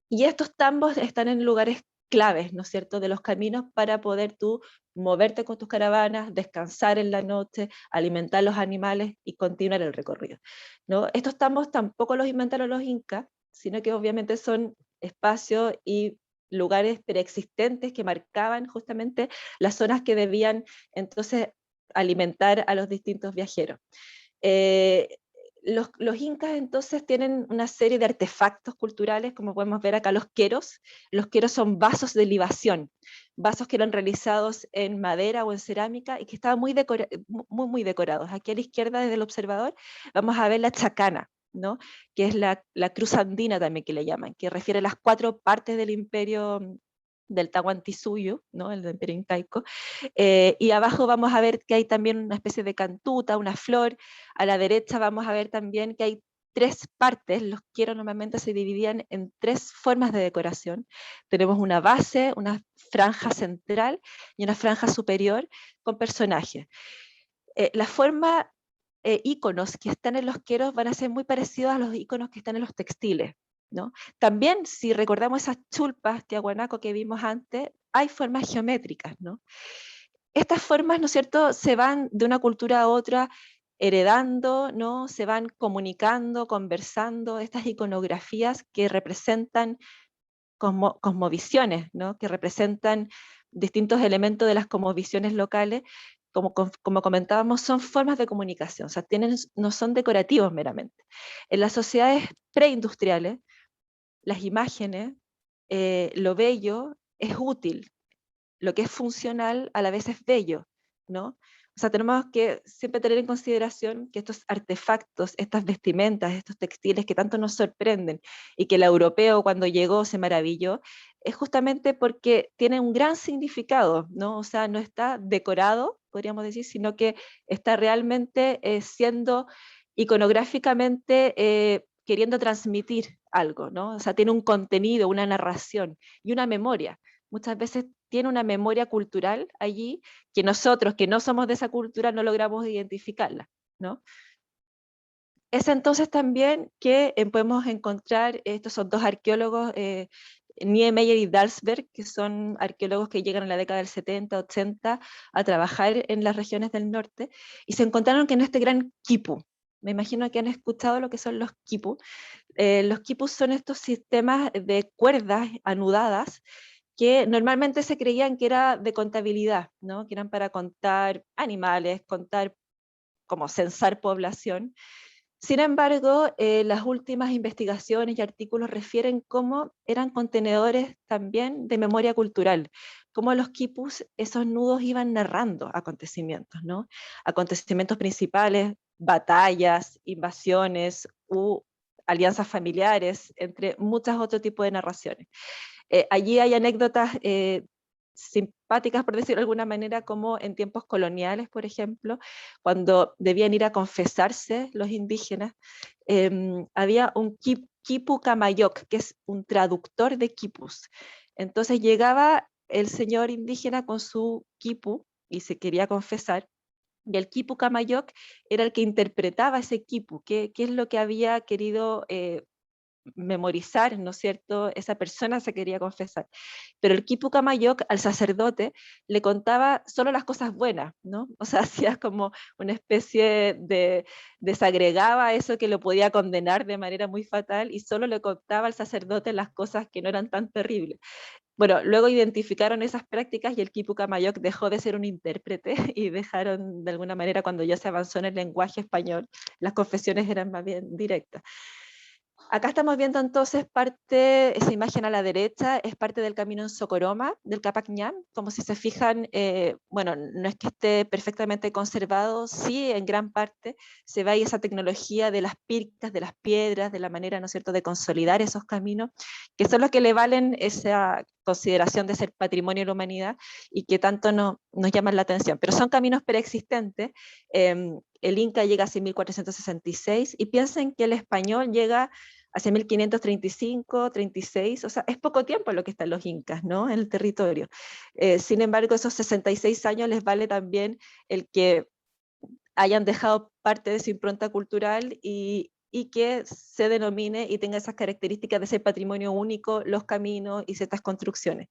Y estos tambos están en lugares claves, ¿no es cierto?, de los caminos para poder tú moverte con tus caravanas, descansar en la noche, alimentar los animales y continuar el recorrido, ¿no? Estos tambos tampoco los inventaron los incas, sino que obviamente son espacios y lugares preexistentes que marcaban justamente las zonas que debían entonces alimentar a los distintos viajeros. Eh, los incas entonces tienen una serie de artefactos culturales, como podemos ver acá los queros. Los queros son vasos de libación, vasos que eran realizados en madera o en cerámica y que estaban muy decorados. Aquí a la izquierda, desde el observador, vamos a ver la chacana, ¿no?, que es la cruz andina también que le llaman, que refiere a las 4 partes del imperio del Tahuantinsuyo, ¿no?, el imperio incaico. Y abajo vamos a ver que hay también una especie de cantuta, una flor. A la derecha vamos a ver también que hay 3 partes. Los queros normalmente se dividían en 3 formas de decoración. Tenemos una base, una franja central y una franja superior con personajes. La forma íconos que están en los queros van a ser muy parecidos a los íconos que están en los textiles, ¿no? También, si recordamos esas chulpas tiahuanaco que vimos antes, hay formas geométricas, ¿no? Estas formas, ¿no es cierto?, se van de una cultura a otra heredando, ¿no? Se van comunicando, conversando, estas iconografías que representan cosmovisiones, ¿no? Que representan distintos elementos de las cosmovisiones locales, como comentábamos, son formas de comunicación, o sea, no son decorativos meramente. En las sociedades preindustriales, las imágenes, lo bello es útil, lo que es funcional a la vez es bello, ¿no? O sea, tenemos que siempre tener en consideración que estos artefactos, estas vestimentas, estos textiles que tanto nos sorprenden y que el europeo cuando llegó se maravilló, es justamente porque tiene un gran significado, ¿no? O sea, no está decorado, podríamos decir, sino que está realmente siendo iconográficamente queriendo transmitir algo, ¿no? O sea, tiene un contenido, una narración y una memoria. Muchas veces tiene una memoria cultural allí que nosotros, que no somos de esa cultura, no logramos identificarla, ¿no? Es entonces también que podemos encontrar, estos son dos arqueólogos, Niemeyer y Dalsberg, que son arqueólogos que llegan en la década del 70, 80 a trabajar en las regiones del norte, y se encontraron que en este gran quipu, me imagino que han escuchado lo que son los quipus son estos sistemas de cuerdas anudadas que normalmente se creían que era de contabilidad, ¿no? Que eran para contar animales, contar como censar población. Sin embargo, las últimas investigaciones y artículos refieren cómo eran contenedores también de memoria cultural, cómo los quipus, esos nudos iban narrando acontecimientos, ¿no? Acontecimientos principales, batallas, invasiones u alianzas familiares, entre muchos otros tipos de narraciones. Allí hay anécdotas simpáticas, por decirlo de alguna manera, como en tiempos coloniales, por ejemplo, cuando debían ir a confesarse los indígenas, había un quipu camayoc, que es un traductor de quipus. Entonces llegaba el señor indígena con su quipu y se quería confesar, y el quipu camayoc era el que interpretaba ese quipu, qué es lo que había querido memorizar, ¿no es cierto? Esa persona se quería confesar. Pero el Quipu Camayoc al sacerdote le contaba solo las cosas buenas, ¿no? O sea, hacía como una especie de, desagregaba eso que lo podía condenar de manera muy fatal y solo le contaba al sacerdote las cosas que no eran tan terribles. Bueno, luego identificaron esas prácticas y el Quipu Camayoc dejó de ser un intérprete y dejaron de alguna manera, cuando ya se avanzó en el lenguaje español, las confesiones eran más bien directas. Acá estamos viendo entonces parte, esa imagen a la derecha es parte del camino en Socoroma, del Capac Ñam. Como si se fijan, bueno, no es que esté perfectamente conservado, sí, en gran parte se ve ahí esa tecnología de las pircas, de las piedras, de la manera, ¿no es cierto?, de consolidar esos caminos, que son los que le valen esa consideración de ser patrimonio de la humanidad y que tanto nos llaman la atención. Pero son caminos preexistentes. El Inca llega hacia 1466 y piensen que el español llega hacia 1535, 36, o sea, es poco tiempo lo que están los incas, ¿no?, en el territorio. Sin embargo, esos 66 años les vale también el que hayan dejado parte de su impronta cultural y que se denomine y tenga esas características de ser patrimonio único, los caminos y ciertas construcciones.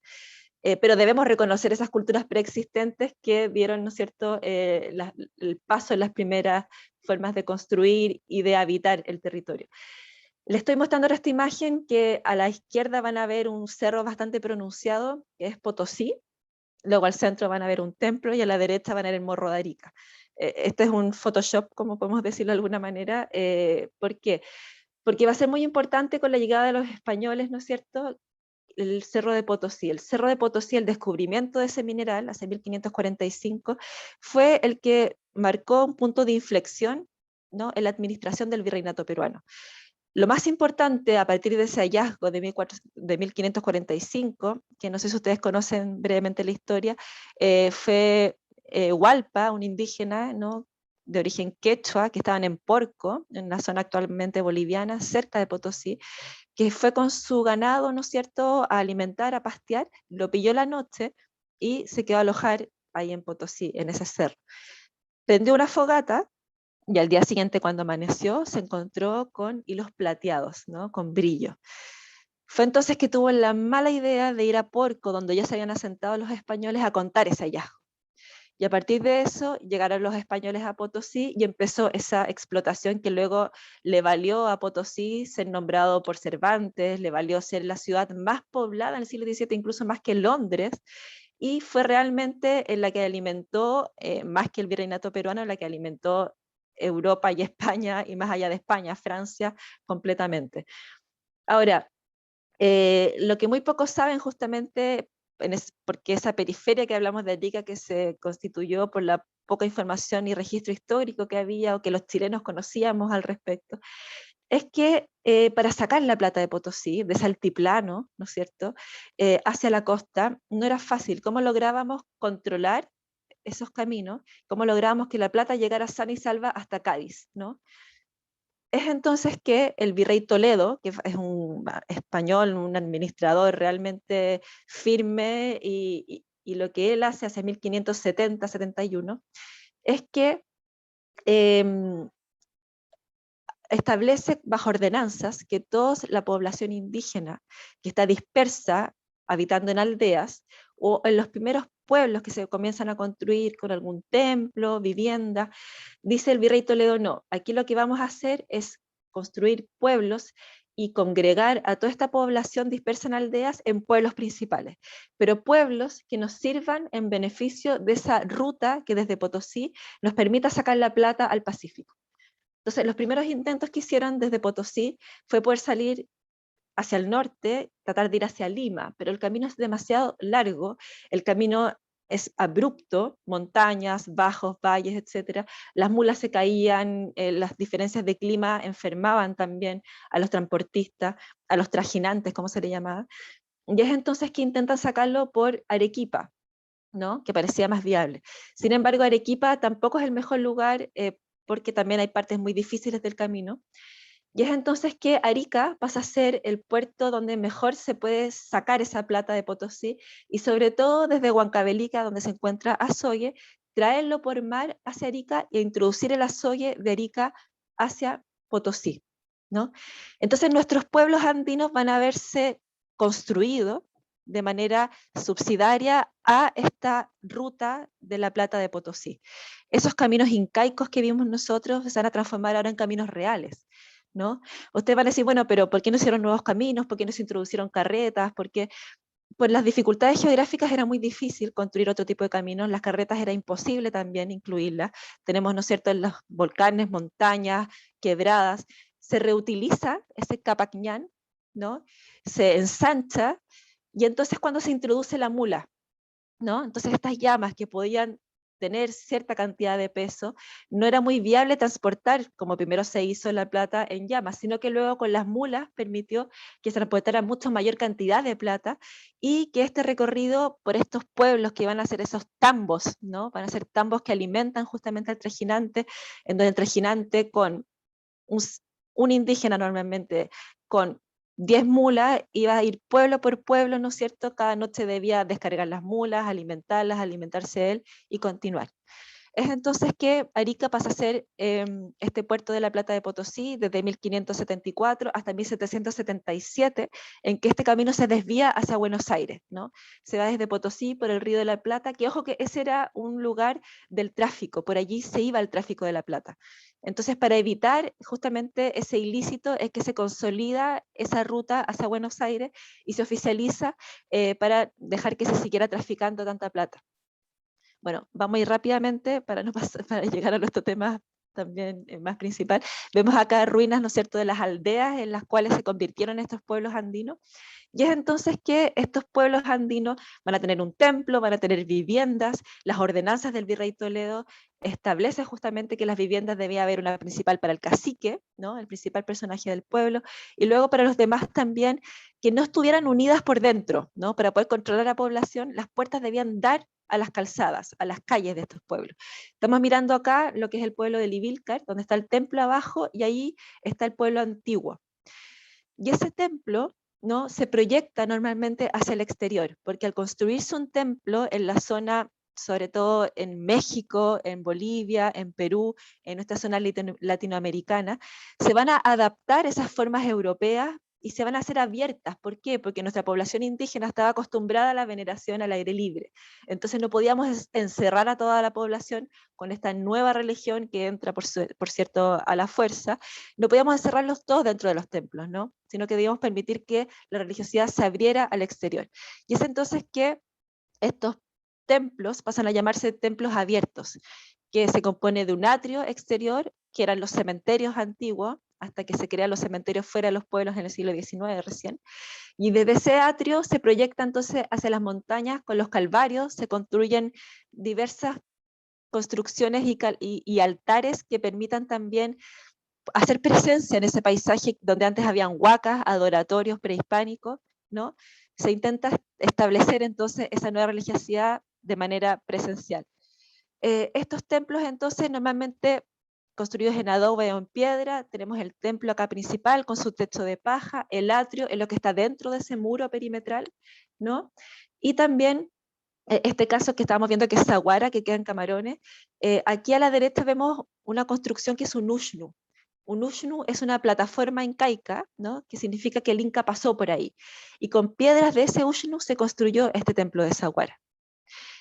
Pero debemos reconocer esas culturas preexistentes que dieron, ¿no es cierto?, el paso en las primeras formas de construir y de habitar el territorio. Les estoy mostrando ahora esta imagen que a la izquierda van a ver un cerro bastante pronunciado, que es Potosí, luego al centro van a ver un templo y a la derecha van a ver el Morro de Arica. Este es un Photoshop, como podemos decirlo de alguna manera. ¿Por qué? Porque va a ser muy importante con la llegada de los españoles, ¿no es cierto?, el Cerro de Potosí. El Cerro de Potosí, el descubrimiento de ese mineral hace 1545, fue el que marcó un punto de inflexión, ¿no?, en la administración del virreinato peruano. Lo más importante a partir de ese hallazgo de 1545, que no sé si ustedes conocen brevemente la historia, fue Hualpa, un indígena, ¿no?, de origen quechua, que estaban en Porco, en la zona actualmente boliviana, cerca de Potosí, que fue con su ganado, ¿no es cierto?, a alimentar, a pastear, lo pilló la noche y se quedó a alojar ahí en Potosí, en ese cerro. Prendió una fogata, Y al día siguiente, cuando amaneció, se encontró con hilos plateados, ¿no? Con brillo. Fue entonces que tuvo la mala idea de ir a Porco, donde ya se habían asentado los españoles, a contar ese hallazgo. Y a partir de eso llegaron los españoles a Potosí y empezó esa explotación que luego le valió a Potosí ser nombrado por Cervantes, le valió ser la ciudad más poblada en el siglo XVII, incluso más que Londres, y fue realmente en la que alimentó, más que el virreinato peruano, la que alimentó Europa y España, y más allá de España, Francia, completamente. Ahora, lo que muy pocos saben justamente, porque esa periferia que hablamos de Arica, que se constituyó por la poca información y registro histórico que había o que los chilenos conocíamos al respecto, es que para sacar la plata de Potosí, de ese altiplano, ¿no es cierto?, hacia la costa, no era fácil. ¿Cómo lográbamos controlar esos caminos? ¿Cómo lográbamos que la plata llegara sana y salva hasta Cádiz, ¿no? Es entonces que el virrey Toledo, que es un español, un administrador realmente firme, y lo que él hace hacia 1570-71, es que establece bajo ordenanzas que toda la población indígena que está dispersa, habitando en aldeas, o en los primeros pueblos que se comienzan a construir con algún templo, vivienda, dice el virrey Toledo, no, aquí lo que vamos a hacer es construir pueblos y congregar a toda esta población dispersa en aldeas en pueblos principales, pero pueblos que nos sirvan en beneficio de esa ruta que desde Potosí nos permita sacar la plata al Pacífico. Entonces, los primeros intentos que hicieron desde Potosí fue poder salir hacia el norte, tratar de ir hacia Lima, pero el camino es demasiado largo, el camino es abrupto, montañas, bajos, valles, etc. Las mulas se caían, las diferencias de clima enfermaban también a los transportistas, a los trajinantes, como se le llamaba, y es entonces que intentan sacarlo por Arequipa, ¿no?, que parecía más viable. Sin embargo, Arequipa tampoco es el mejor lugar, porque también hay partes muy difíciles del camino, y es entonces que Arica pasa a ser el puerto donde mejor se puede sacar esa plata de Potosí, y sobre todo desde Huancavelica, donde se encuentra Azogue, traerlo por mar hacia Arica e introducir el Azogue de Arica hacia Potosí, ¿no? Entonces nuestros pueblos andinos van a verse construidos de manera subsidiaria a esta ruta de la plata de Potosí. Esos caminos incaicos que vimos nosotros se van a transformar ahora en caminos reales, ¿no? Ustedes van a decir, bueno, pero ¿por qué no hicieron nuevos caminos? ¿Por qué no se introducieron carretas? ¿Por qué? Por las dificultades geográficas era muy difícil construir otro tipo de caminos, las carretas era imposible también incluirlas. Tenemos, ¿no es cierto?, en los volcanes, montañas, quebradas, se reutiliza ese Capacñán, ¿no?, se ensancha, y entonces cuando se introduce la mula, ¿no?, entonces estas llamas que podían tener cierta cantidad de peso, no era muy viable transportar, como primero se hizo la plata en llamas, sino que luego con las mulas permitió que se transportara mucho mayor cantidad de plata, y que este recorrido por estos pueblos que van a ser esos tambos, ¿no?, van a ser tambos que alimentan justamente al trajinante, en donde el trajinante con un, un indígena normalmente, con 10 mulas, iba a ir pueblo por pueblo, ¿no es cierto? Cada noche debía descargar las mulas, alimentarlas, alimentarse él y continuar. Es entonces que Arica pasa a ser este puerto de la Plata de Potosí desde 1574 hasta 1777, en que este camino se desvía hacia Buenos Aires, ¿no? Se va desde Potosí por el Río de la Plata, que ojo que ese era un lugar del tráfico, por allí se iba el tráfico de la plata. Entonces, para evitar justamente ese ilícito es que se consolida esa ruta hacia Buenos Aires y se oficializa, para dejar que se siguiera traficando tanta plata. Bueno, vamos a ir rápidamente para, no pasar, para llegar a nuestro tema también más principal. Vemos acá ruinas, ¿no es cierto?, de las aldeas en las cuales se convirtieron estos pueblos andinos. Y es entonces que estos pueblos andinos van a tener un templo, van a tener viviendas. Las ordenanzas del virrey Toledo establecen justamente que las viviendas debía haber una principal para el cacique, ¿no?, el principal personaje del pueblo, y luego para los demás también, que no estuvieran unidas por dentro, ¿no? Para poder controlar a la población, las puertas debían dar a las calzadas, a las calles de estos pueblos. Estamos mirando acá lo que es el pueblo de Livilcar, donde está el templo abajo, y ahí está el pueblo antiguo. Y ese templo, ¿no?, se proyecta normalmente hacia el exterior, porque al construirse un templo en la zona sobre todo en México, en Bolivia, en Perú, en nuestra zona latinoamericana, se van a adaptar esas formas europeas y se van a hacer abiertas. ¿Por qué? Porque nuestra población indígena estaba acostumbrada a la veneración al aire libre. Entonces no podíamos encerrar a toda la población con esta nueva religión que entra, por cierto, a la fuerza. No podíamos encerrarlos todos dentro de los templos, ¿no? Sino que debíamos permitir que la religiosidad se abriera al exterior. Y es entonces que estos templos pasan a llamarse templos abiertos, que se compone de un atrio exterior, que eran los cementerios antiguos, hasta que se crean los cementerios fuera de los pueblos en el siglo XIX recién. Y desde ese atrio se proyecta entonces hacia las montañas con los calvarios, se construyen diversas construcciones y altares que permitan también hacer presencia en ese paisaje donde antes habían huacas, adoratorios prehispánicos, ¿no? Se intenta establecer entonces esa nueva religiosidad de manera presencial. Estos templos entonces normalmente construidos en adobe o en piedra, tenemos el templo acá principal con su techo de paja, el atrio es lo que está dentro de ese muro perimetral, ¿no? Y también este caso que estábamos viendo que es Zaguara, que queda en Camarones, aquí a la derecha vemos una construcción que es un ushnu. Un ushnu es una plataforma incaica, ¿no? Que significa que el Inca pasó por ahí. Y con piedras de ese ushnu se construyó este templo de Zaguara.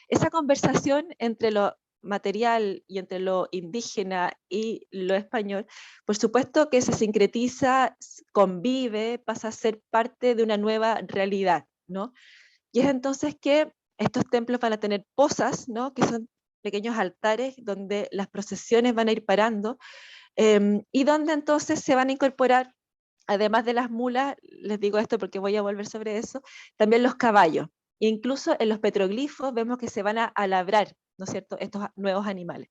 Esa conversación entre lo material y entre lo indígena y lo español, por supuesto que se sincretiza, convive, pasa a ser parte de una nueva realidad, ¿no? Y es entonces que estos templos van a tener posas, ¿no? Que son pequeños altares donde las procesiones van a ir parando, y donde entonces se van a incorporar, además de las mulas, les digo esto porque voy a volver sobre eso, también los caballos. E incluso en los petroglifos vemos que se van a labrar, ¿no es cierto?, estos nuevos animales.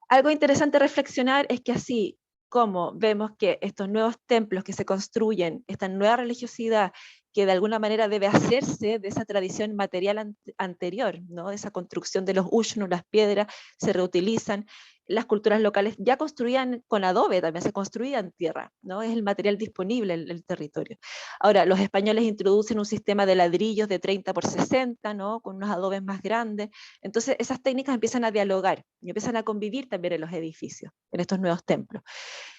Algo interesante reflexionar es que así como vemos que estos nuevos templos que se construyen, esta nueva religiosidad que de alguna manera debe hacerse de esa tradición material anterior, ¿no? Esa construcción de los ushnu, las piedras, se reutilizan. Las culturas locales ya construían con adobe, también se construía en tierra, ¿no? Es el material disponible en el territorio. Ahora, los españoles introducen un sistema de ladrillos de 30 por 60, ¿no? Con unos adobes más grandes. Entonces, esas técnicas empiezan a dialogar y empiezan a convivir también en los edificios, en estos nuevos templos.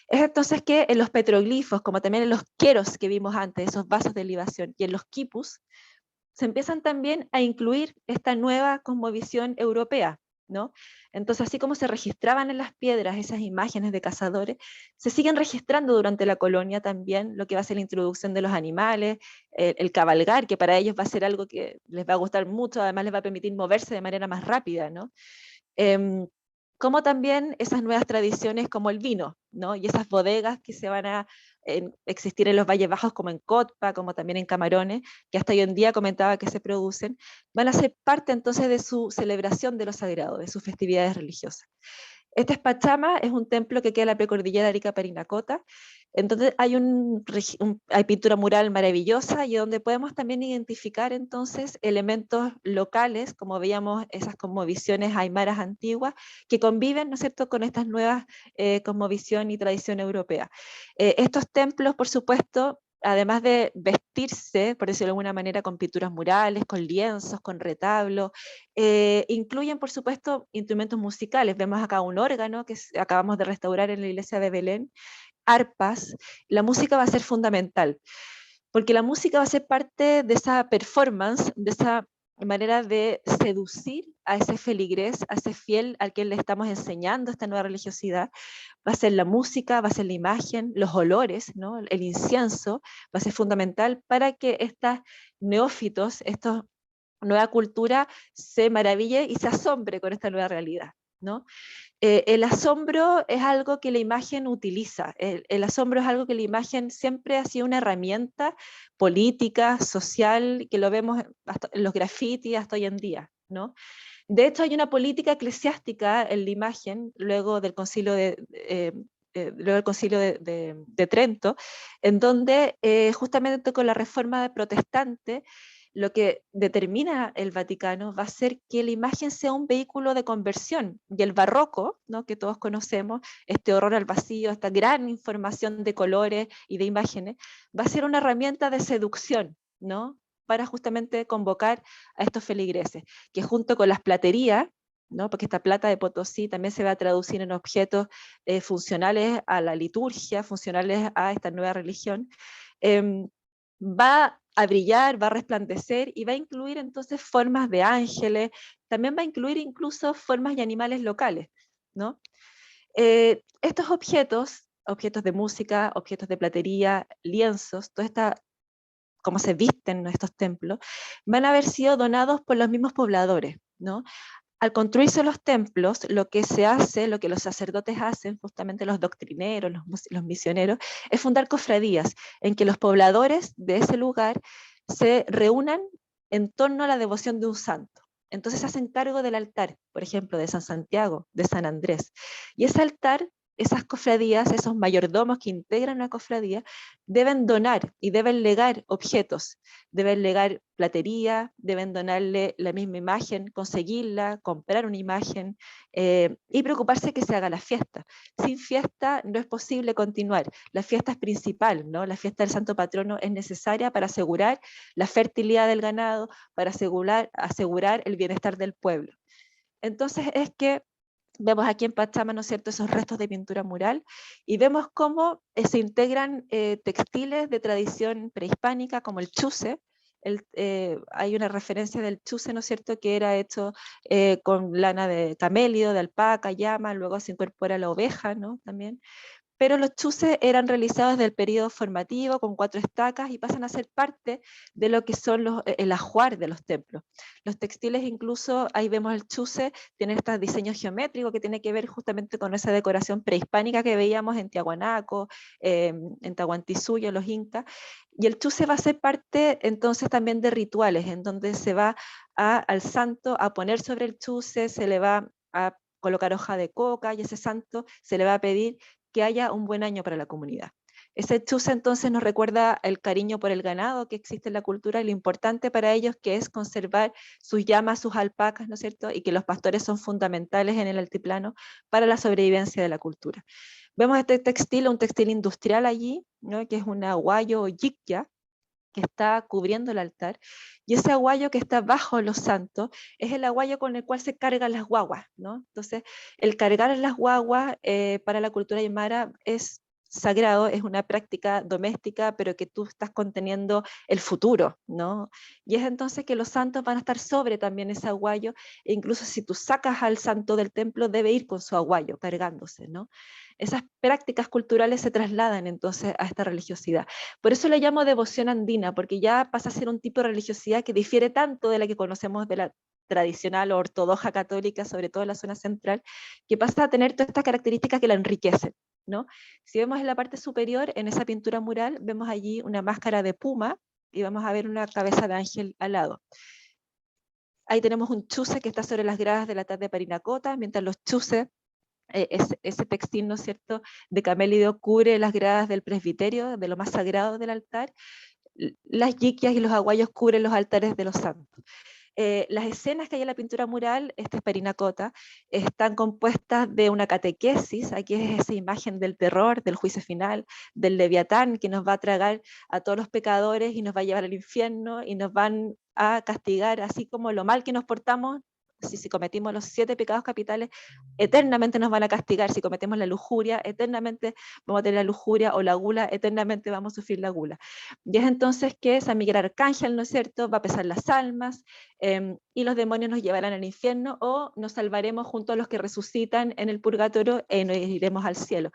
Es entonces que en los petroglifos, como también en los queros que vimos antes, esos vasos de libación, y en los quipus, se empiezan también a incluir esta nueva cosmovisión europea, ¿no? Entonces, así como se registraban en las piedras esas imágenes de cazadores, se siguen registrando durante la colonia también lo que va a ser la introducción de los animales, el cabalgar, que para ellos va a ser algo que les va a gustar mucho, además les va a permitir moverse de manera más rápida, ¿no? Como también esas nuevas tradiciones como el vino, ¿no? Y esas bodegas que se van a existir en los Valles Bajos como en Cotpa, como también en Camarones, que hasta hoy en día comentaba que se producen, van a ser parte entonces de su celebración de lo sagrado, de sus festividades religiosas. Este es Pachama, es un templo que queda en la precordillera Arica-Parinacota. Entonces hay pintura mural maravillosa y donde podemos también identificar entonces elementos locales, como veíamos esas cosmovisiones aymaras antiguas, que conviven, ¿no es cierto?, con estas nuevas cosmovisión y tradición europea. Estos templos, por supuesto, además de vestirse, por decirlo de alguna manera, con pinturas murales, con lienzos, con retablos, incluyen, por supuesto, instrumentos musicales. Vemos acá un órgano que acabamos de restaurar en la iglesia de Belén, arpas. La música va a ser fundamental, porque la música va a ser parte de esa performance, de esa manera de seducir a ese feligrés, a ese fiel al que le estamos enseñando esta nueva religiosidad. Va a ser la música, va a ser la imagen, los olores, ¿no? El incienso va a ser fundamental para que estos neófitos, esta nueva cultura se maraville y se asombre con esta nueva realidad, ¿no? El asombro es algo que la imagen utiliza, el asombro es algo que la imagen siempre ha sido una herramienta política, social, que lo vemos hasta en los grafitis hasta hoy en día, ¿no? De hecho, hay una política eclesiástica en la imagen, luego del concilio de Trento, en donde justamente con la reforma protestante, lo que determina el Vaticano va a ser que la imagen sea un vehículo de conversión, y el barroco, ¿no?, que todos conocemos, este horror al vacío, esta gran información de colores y de imágenes, va a ser una herramienta de seducción, ¿no? para justamente convocar a estos feligreses, que junto con las platerías, ¿no? Porque esta plata de Potosí también se va a traducir en objetos funcionales a la liturgia, funcionales a esta nueva religión, va a brillar, va a resplandecer y va a incluir entonces formas de ángeles, también va a incluir incluso formas y animales locales, ¿no? Estos objetos, objetos de música, objetos de platería, lienzos, toda esta cómo se visten estos templos, van a haber sido donados por los mismos pobladores, ¿no? Al construirse los templos, lo que se hace, lo que los sacerdotes hacen, justamente los doctrineros, los misioneros, es fundar cofradías en que los pobladores de ese lugar se reúnan en torno a la devoción de un santo. Entonces hacen cargo del altar, por ejemplo, de San Santiago, de San Andrés. Y ese altar, esas cofradías, esos mayordomos que integran una cofradía, deben donar y deben legar objetos, deben legar platería, deben donarle la misma imagen, conseguirla, comprar una imagen y preocuparse que se haga la fiesta. Sin fiesta no es posible continuar. La fiesta es principal, ¿no? La fiesta del Santo Patrono es necesaria para asegurar la fertilidad del ganado, para asegurar el bienestar del pueblo. Entonces es que vemos aquí en Pachama, ¿no es cierto?, esos restos de pintura mural, y vemos cómo se integran textiles de tradición prehispánica, como el chuce. Hay una referencia del chuce, ¿no es cierto?, que era hecho con lana de camelio, de alpaca, llama, luego se incorpora la oveja, ¿no?, también. Pero los chuces eran realizados desde el periodo formativo con 4 estacas y pasan a ser parte de lo que son el ajuar de los templos. Los textiles incluso, ahí vemos el chuce, tiene este diseño geométrico que tiene que ver justamente con esa decoración prehispánica que veíamos en Tiahuanaco, en Tahuantinsuyo, los incas, y el chuce va a ser parte entonces también de rituales, en donde se va al santo a poner sobre el chuce, se le va a colocar hoja de coca y ese santo se le va a pedir que haya un buen año para la comunidad. Ese chuce entonces nos recuerda el cariño por el ganado que existe en la cultura y lo importante para ellos que es conservar sus llamas, sus alpacas, ¿no es cierto? Y que los pastores son fundamentales en el altiplano para la sobrevivencia de la cultura. Vemos este textil, un textil industrial allí, ¿no? Que es un aguayo o yicya, que está cubriendo el altar, y ese aguayo que está bajo los santos es el aguayo con el cual se cargan las guaguas, ¿no? Entonces, el cargar las guaguas para la cultura aymara es sagrado, es una práctica doméstica, pero que tú estás conteniendo el futuro, ¿no? Y es entonces que los santos van a estar sobre también ese aguayo, e incluso si tú sacas al santo del templo, debe ir con su aguayo, cargándose, ¿no? Esas prácticas culturales se trasladan entonces a esta religiosidad. Por eso le llamo devoción andina, porque ya pasa a ser un tipo de religiosidad que difiere tanto de la que conocemos de la tradicional o ortodoxa católica, sobre todo en la zona central, que pasa a tener todas estas características que la enriquecen, ¿no? Si vemos en la parte superior, en esa pintura mural, vemos allí una máscara de puma y vamos a ver una cabeza de ángel al lado. Ahí tenemos un chuce que está sobre las gradas de la tarde de Parinacota, mientras los chuces ese textil, ¿no es cierto?, de camélido cubre las gradas del presbiterio, de lo más sagrado del altar. Las yiquias y los aguayos cubren los altares de los santos. Las escenas que hay en la pintura mural, esta es Parinacota, están compuestas de una catequesis, aquí es esa imagen del terror, del juicio final, del leviatán que nos va a tragar a todos los pecadores y nos va a llevar al infierno y nos van a castigar, así como lo mal que nos portamos. Si cometimos los 7 pecados capitales, eternamente nos van a castigar. Si cometemos la lujuria, eternamente vamos a tener la lujuria, o la gula, eternamente vamos a sufrir la gula. Y es entonces que San Miguel Arcángel, ¿no es cierto?, va a pesar las almas, y los demonios nos llevarán al infierno, o nos salvaremos junto a los que resucitan en el purgatorio y nos iremos al cielo.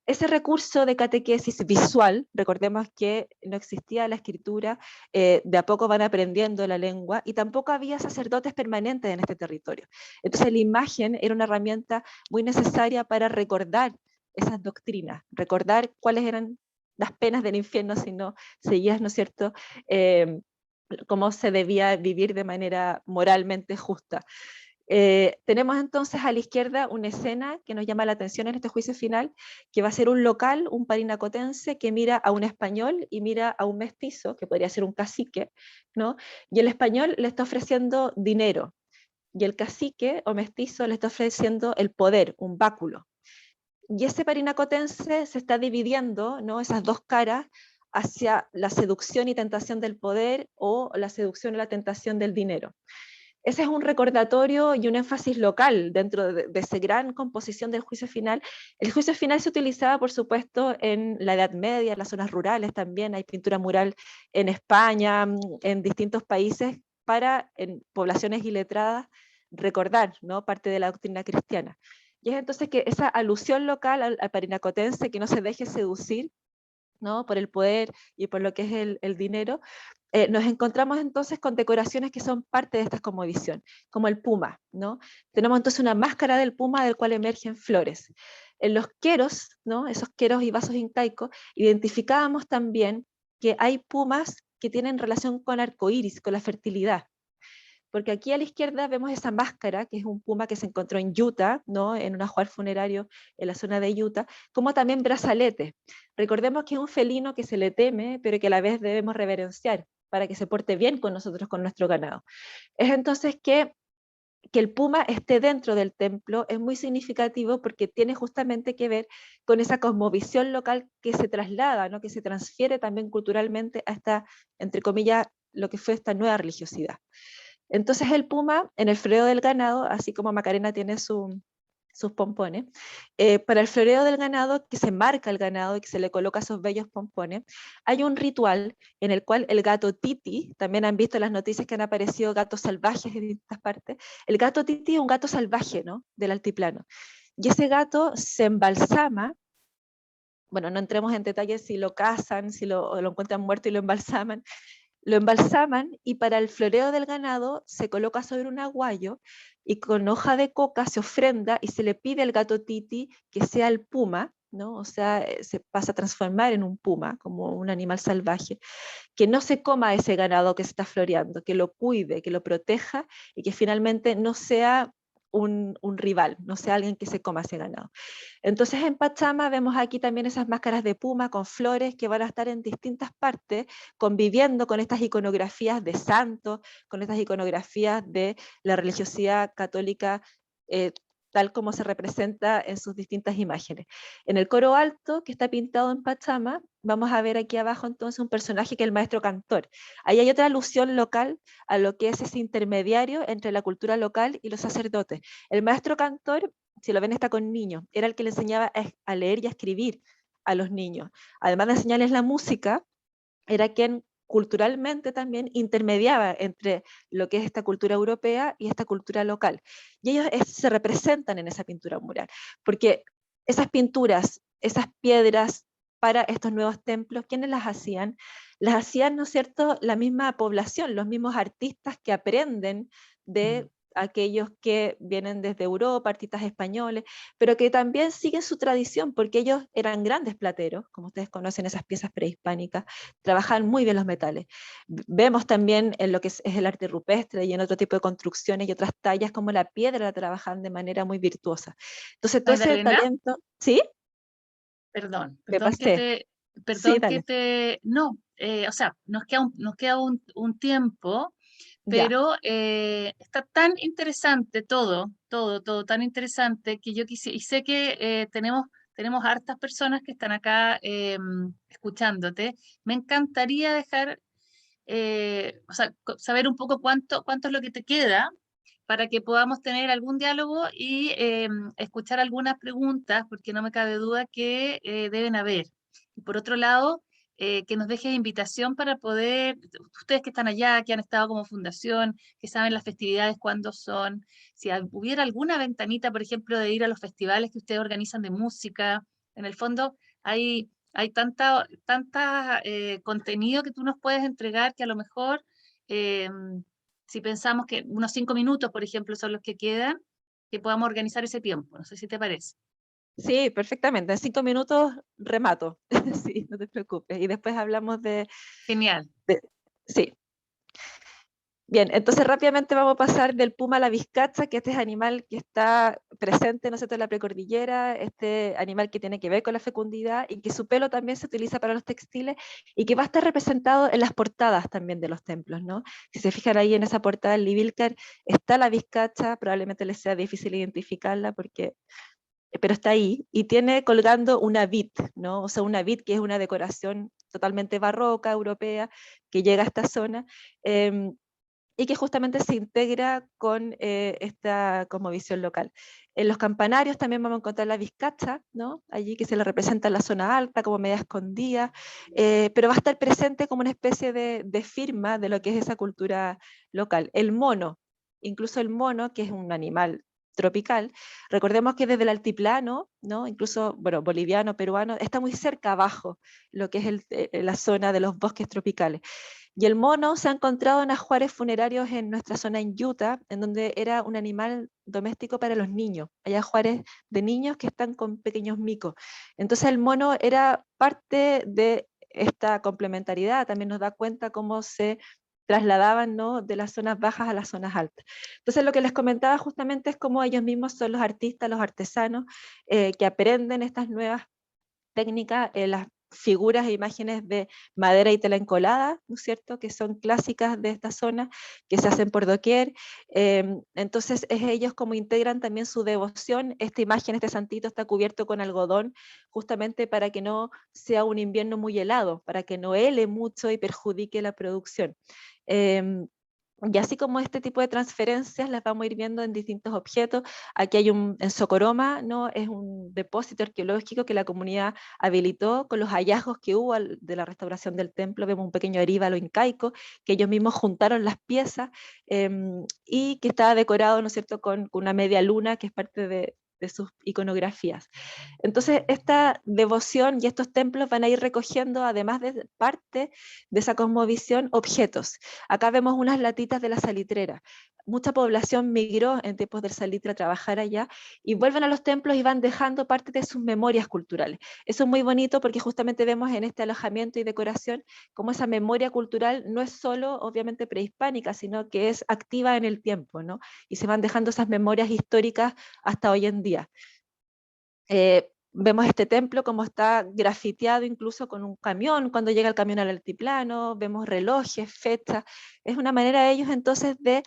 Ese recurso de catequesis visual, recordemos que no existía la escritura, de a poco van aprendiendo la lengua, y tampoco había sacerdotes permanentes en este territorio. Entonces la imagen era una herramienta muy necesaria para recordar esas doctrinas, recordar cuáles eran las penas del infierno si no seguías, ¿no es cierto?, cómo se debía vivir de manera moralmente justa. Tenemos entonces a la izquierda una escena que nos llama la atención en este juicio final, que va a ser un local, un parinacotense que mira a un español y mira a un mestizo, que podría ser un cacique, ¿no? Y el español le está ofreciendo dinero, y el cacique o mestizo le está ofreciendo el poder, un báculo. Y ese parinacotense se está dividiendo, ¿no?, esas dos caras, hacia la seducción y tentación del poder o la seducción y la tentación del dinero. Ese es un recordatorio y un énfasis local dentro de esa gran composición del juicio final. El juicio final se utilizaba, por supuesto, en la Edad Media, en las zonas rurales también, hay pintura mural en España, en distintos países, para en poblaciones iletradas recordar, ¿no?, parte de la doctrina cristiana. Y es entonces que esa alusión local al parinacotense, que no se deje seducir, ¿no?, por el poder y por lo que es el dinero, nos encontramos entonces con decoraciones que son parte de esta cosmovisión, como el puma, ¿no? Tenemos entonces una máscara del puma del cual emergen flores. En los queros, ¿no?, esos queros y vasos incaicos, identificábamos también que hay pumas que tienen relación con arcoíris, con la fertilidad. Porque aquí a la izquierda vemos esa máscara, que es un puma que se encontró en Utah, ¿no?, en un ajuar funerario en la zona de Utah, como también brazaletes. Recordemos que es un felino que se le teme, pero que a la vez debemos reverenciar, para que se porte bien con nosotros, con nuestro ganado. Es entonces que el puma esté dentro del templo es muy significativo porque tiene justamente que ver con esa cosmovisión local que se traslada, ¿no?, que se transfiere también culturalmente a esta, entre comillas, lo que fue esta nueva religiosidad. Entonces el puma, en el floreo del ganado, así como Macarena tiene sus pompones, para el floreo del ganado, que se marca el ganado y que se le coloca esos bellos pompones, hay un ritual en el cual el gato Titi, también han visto las noticias que han aparecido gatos salvajes en distintas partes, el gato Titi es un gato salvaje, ¿no?, del altiplano, y ese gato se embalsama. Bueno, no entremos en detalles si lo cazan, si lo encuentran muerto y lo embalsaman, y para el floreo del ganado se coloca sobre un aguayo y con hoja de coca se ofrenda y se le pide al gato Titi que sea el puma, ¿no? O sea, se pasa a transformar en un puma, como un animal salvaje, que no se coma ese ganado que se está floreando, que lo cuide, que lo proteja y que finalmente no sea un rival, no sea alguien que se coma ese ganado. Entonces en Pachama vemos aquí también esas máscaras de puma con flores que van a estar en distintas partes, conviviendo con estas iconografías de santos, con estas iconografías de la religiosidad católica, tal como se representa en sus distintas imágenes. En el coro alto, que está pintado en Pachama, vamos a ver aquí abajo entonces un personaje que es el maestro cantor. Ahí hay otra alusión local a lo que es ese intermediario entre la cultura local y los sacerdotes. El maestro cantor, si lo ven, está con niños, era el que le enseñaba a leer y a escribir a los niños. Además de enseñarles la música, era quien culturalmente también intermediaba entre lo que es esta cultura europea y esta cultura local. Y ellos se representan en esa pintura mural, porque esas pinturas, esas piedras para estos nuevos templos, ¿quiénes las hacían? Las hacían, ¿no es cierto?, la misma población, los mismos artistas que aprenden de aquellos que vienen desde Europa, artistas españoles, pero que también siguen su tradición, porque ellos eran grandes plateros, como ustedes conocen esas piezas prehispánicas, trabajaban muy bien los metales. Vemos también en lo que es el arte rupestre y en otro tipo de construcciones y otras tallas, como la piedra la trabajan de manera muy virtuosa. Entonces todo ese Magdalena, talento, ¿sí? perdón, Me pasé. Sí, dale. no, o sea, nos queda un tiempo, Ya. pero está tan interesante todo tan interesante que yo quise, y sé que tenemos hartas personas que están acá escuchándote. Me encantaría dejar, o sea, saber un poco cuánto es lo que te queda para que podamos tener algún diálogo y escuchar algunas preguntas, porque no me cabe duda que deben haber. Y por otro lado, que nos dejes invitación para poder, ustedes que están allá, que han estado como fundación, que saben las festividades, cuándo son, si hubiera alguna ventanita, por ejemplo, de ir a los festivales que ustedes organizan de música. En el fondo hay tanta contenido que tú nos puedes entregar que a lo mejor... si pensamos que unos 5 minutos, por ejemplo, son los que quedan, que podamos organizar ese tiempo. No sé si te parece. Sí, perfectamente. En 5 minutos remato. Sí, no te preocupes. Y después hablamos Genial. sí. Bien, entonces rápidamente vamos a pasar del puma a la vizcacha, que este es animal que está presente, ¿no es cierto?, en la precordillera, este animal que tiene que ver con la fecundidad y que su pelo también se utiliza para los textiles y que va a estar representado en las portadas también de los templos, ¿no? Si se fijan ahí en esa portada del Libilcar, está la vizcacha, probablemente les sea difícil identificarla porque pero está ahí, y tiene colgando una vid, ¿no? O sea, una vid que es una decoración totalmente barroca, europea, que llega a esta zona, y que justamente se integra con esta cosmovisión local. En los campanarios también vamos a encontrar la vizcacha, ¿no? Allí que se le representa en la zona alta como media escondida, pero va a estar presente como una especie de firma de lo que es esa cultura local. El mono, incluso el mono, que es un animal tropical, recordemos que desde el altiplano, ¿no? Incluso, bueno, boliviano, peruano, está muy cerca abajo lo que es la zona de los bosques tropicales. Y el mono se ha encontrado en ajuares funerarios en nuestra zona en Utah, en donde era un animal doméstico para los niños. Hay ajuares de niños que están con pequeños micos. Entonces el mono era parte de esta complementariedad, también nos da cuenta cómo se trasladaban, ¿no?, de las zonas bajas a las zonas altas. Entonces lo que les comentaba justamente es cómo ellos mismos son los artistas, los artesanos, que aprenden estas nuevas técnicas, las figuras e imágenes de madera y tela encolada, ¿no es cierto?, que son clásicas de esta zona, que se hacen por doquier. Entonces es ellos como integran también su devoción. Esta imagen, este santito está cubierto con algodón, justamente para que no sea un invierno muy helado, para que no hele mucho y perjudique la producción. Y así como este tipo de transferencias las vamos a ir viendo en distintos objetos. Aquí hay en Socoroma, ¿no? Es un depósito arqueológico que la comunidad habilitó con los hallazgos que hubo de la restauración del templo. Vemos un pequeño eríbalo incaico, que ellos mismos juntaron las piezas, y que está decorado, ¿no es cierto?, con una media luna, que es parte de sus iconografías. Entonces, esta devoción y estos templos van a ir recogiendo, además de parte de esa cosmovisión, objetos. Acá vemos unas latitas de la salitrera. Mucha población migró en tiempos del salitre a trabajar allá y vuelven a los templos y van dejando parte de sus memorias culturales. Eso es muy bonito porque justamente vemos en este alojamiento y decoración cómo esa memoria cultural no es solo, obviamente, prehispánica, sino que es activa en el tiempo, ¿no? Y se van dejando esas memorias históricas hasta hoy en día. Vemos este templo como está grafiteado incluso con un camión, cuando llega el camión al altiplano, vemos relojes, fechas. Es una manera de ellos entonces de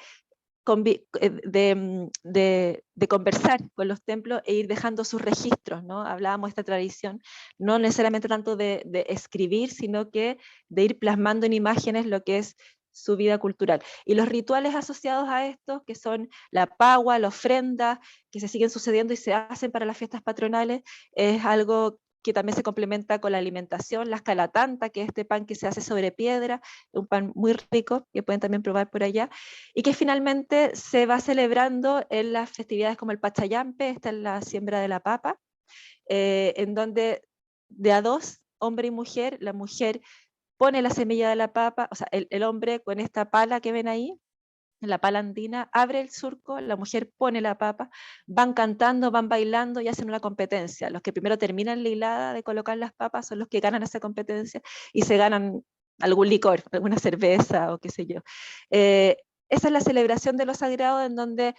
conversar con los templos e ir dejando sus registros, ¿no? Hablábamos de esta tradición, no necesariamente tanto de escribir, sino que de ir plasmando en imágenes lo que es su vida cultural. Y los rituales asociados a esto, que son la pagua, la ofrenda, que se siguen sucediendo y se hacen para las fiestas patronales, es algo que también se complementa con la alimentación, la escalatanta, que es este pan que se hace sobre piedra, un pan muy rico, que pueden también probar por allá, y que finalmente se va celebrando en las festividades como el Pachayampe, esta es la siembra de la papa, en donde de a dos, hombre y mujer, la mujer pone la semilla de la papa, o sea, el hombre con esta pala que ven ahí, la pala andina, abre el surco, la mujer pone la papa, van cantando, van bailando y hacen una competencia. Los que primero terminan la hilada de colocar las papas son los que ganan esa competencia y se ganan algún licor, alguna cerveza o qué sé yo. Esa es la celebración de lo sagrado, en donde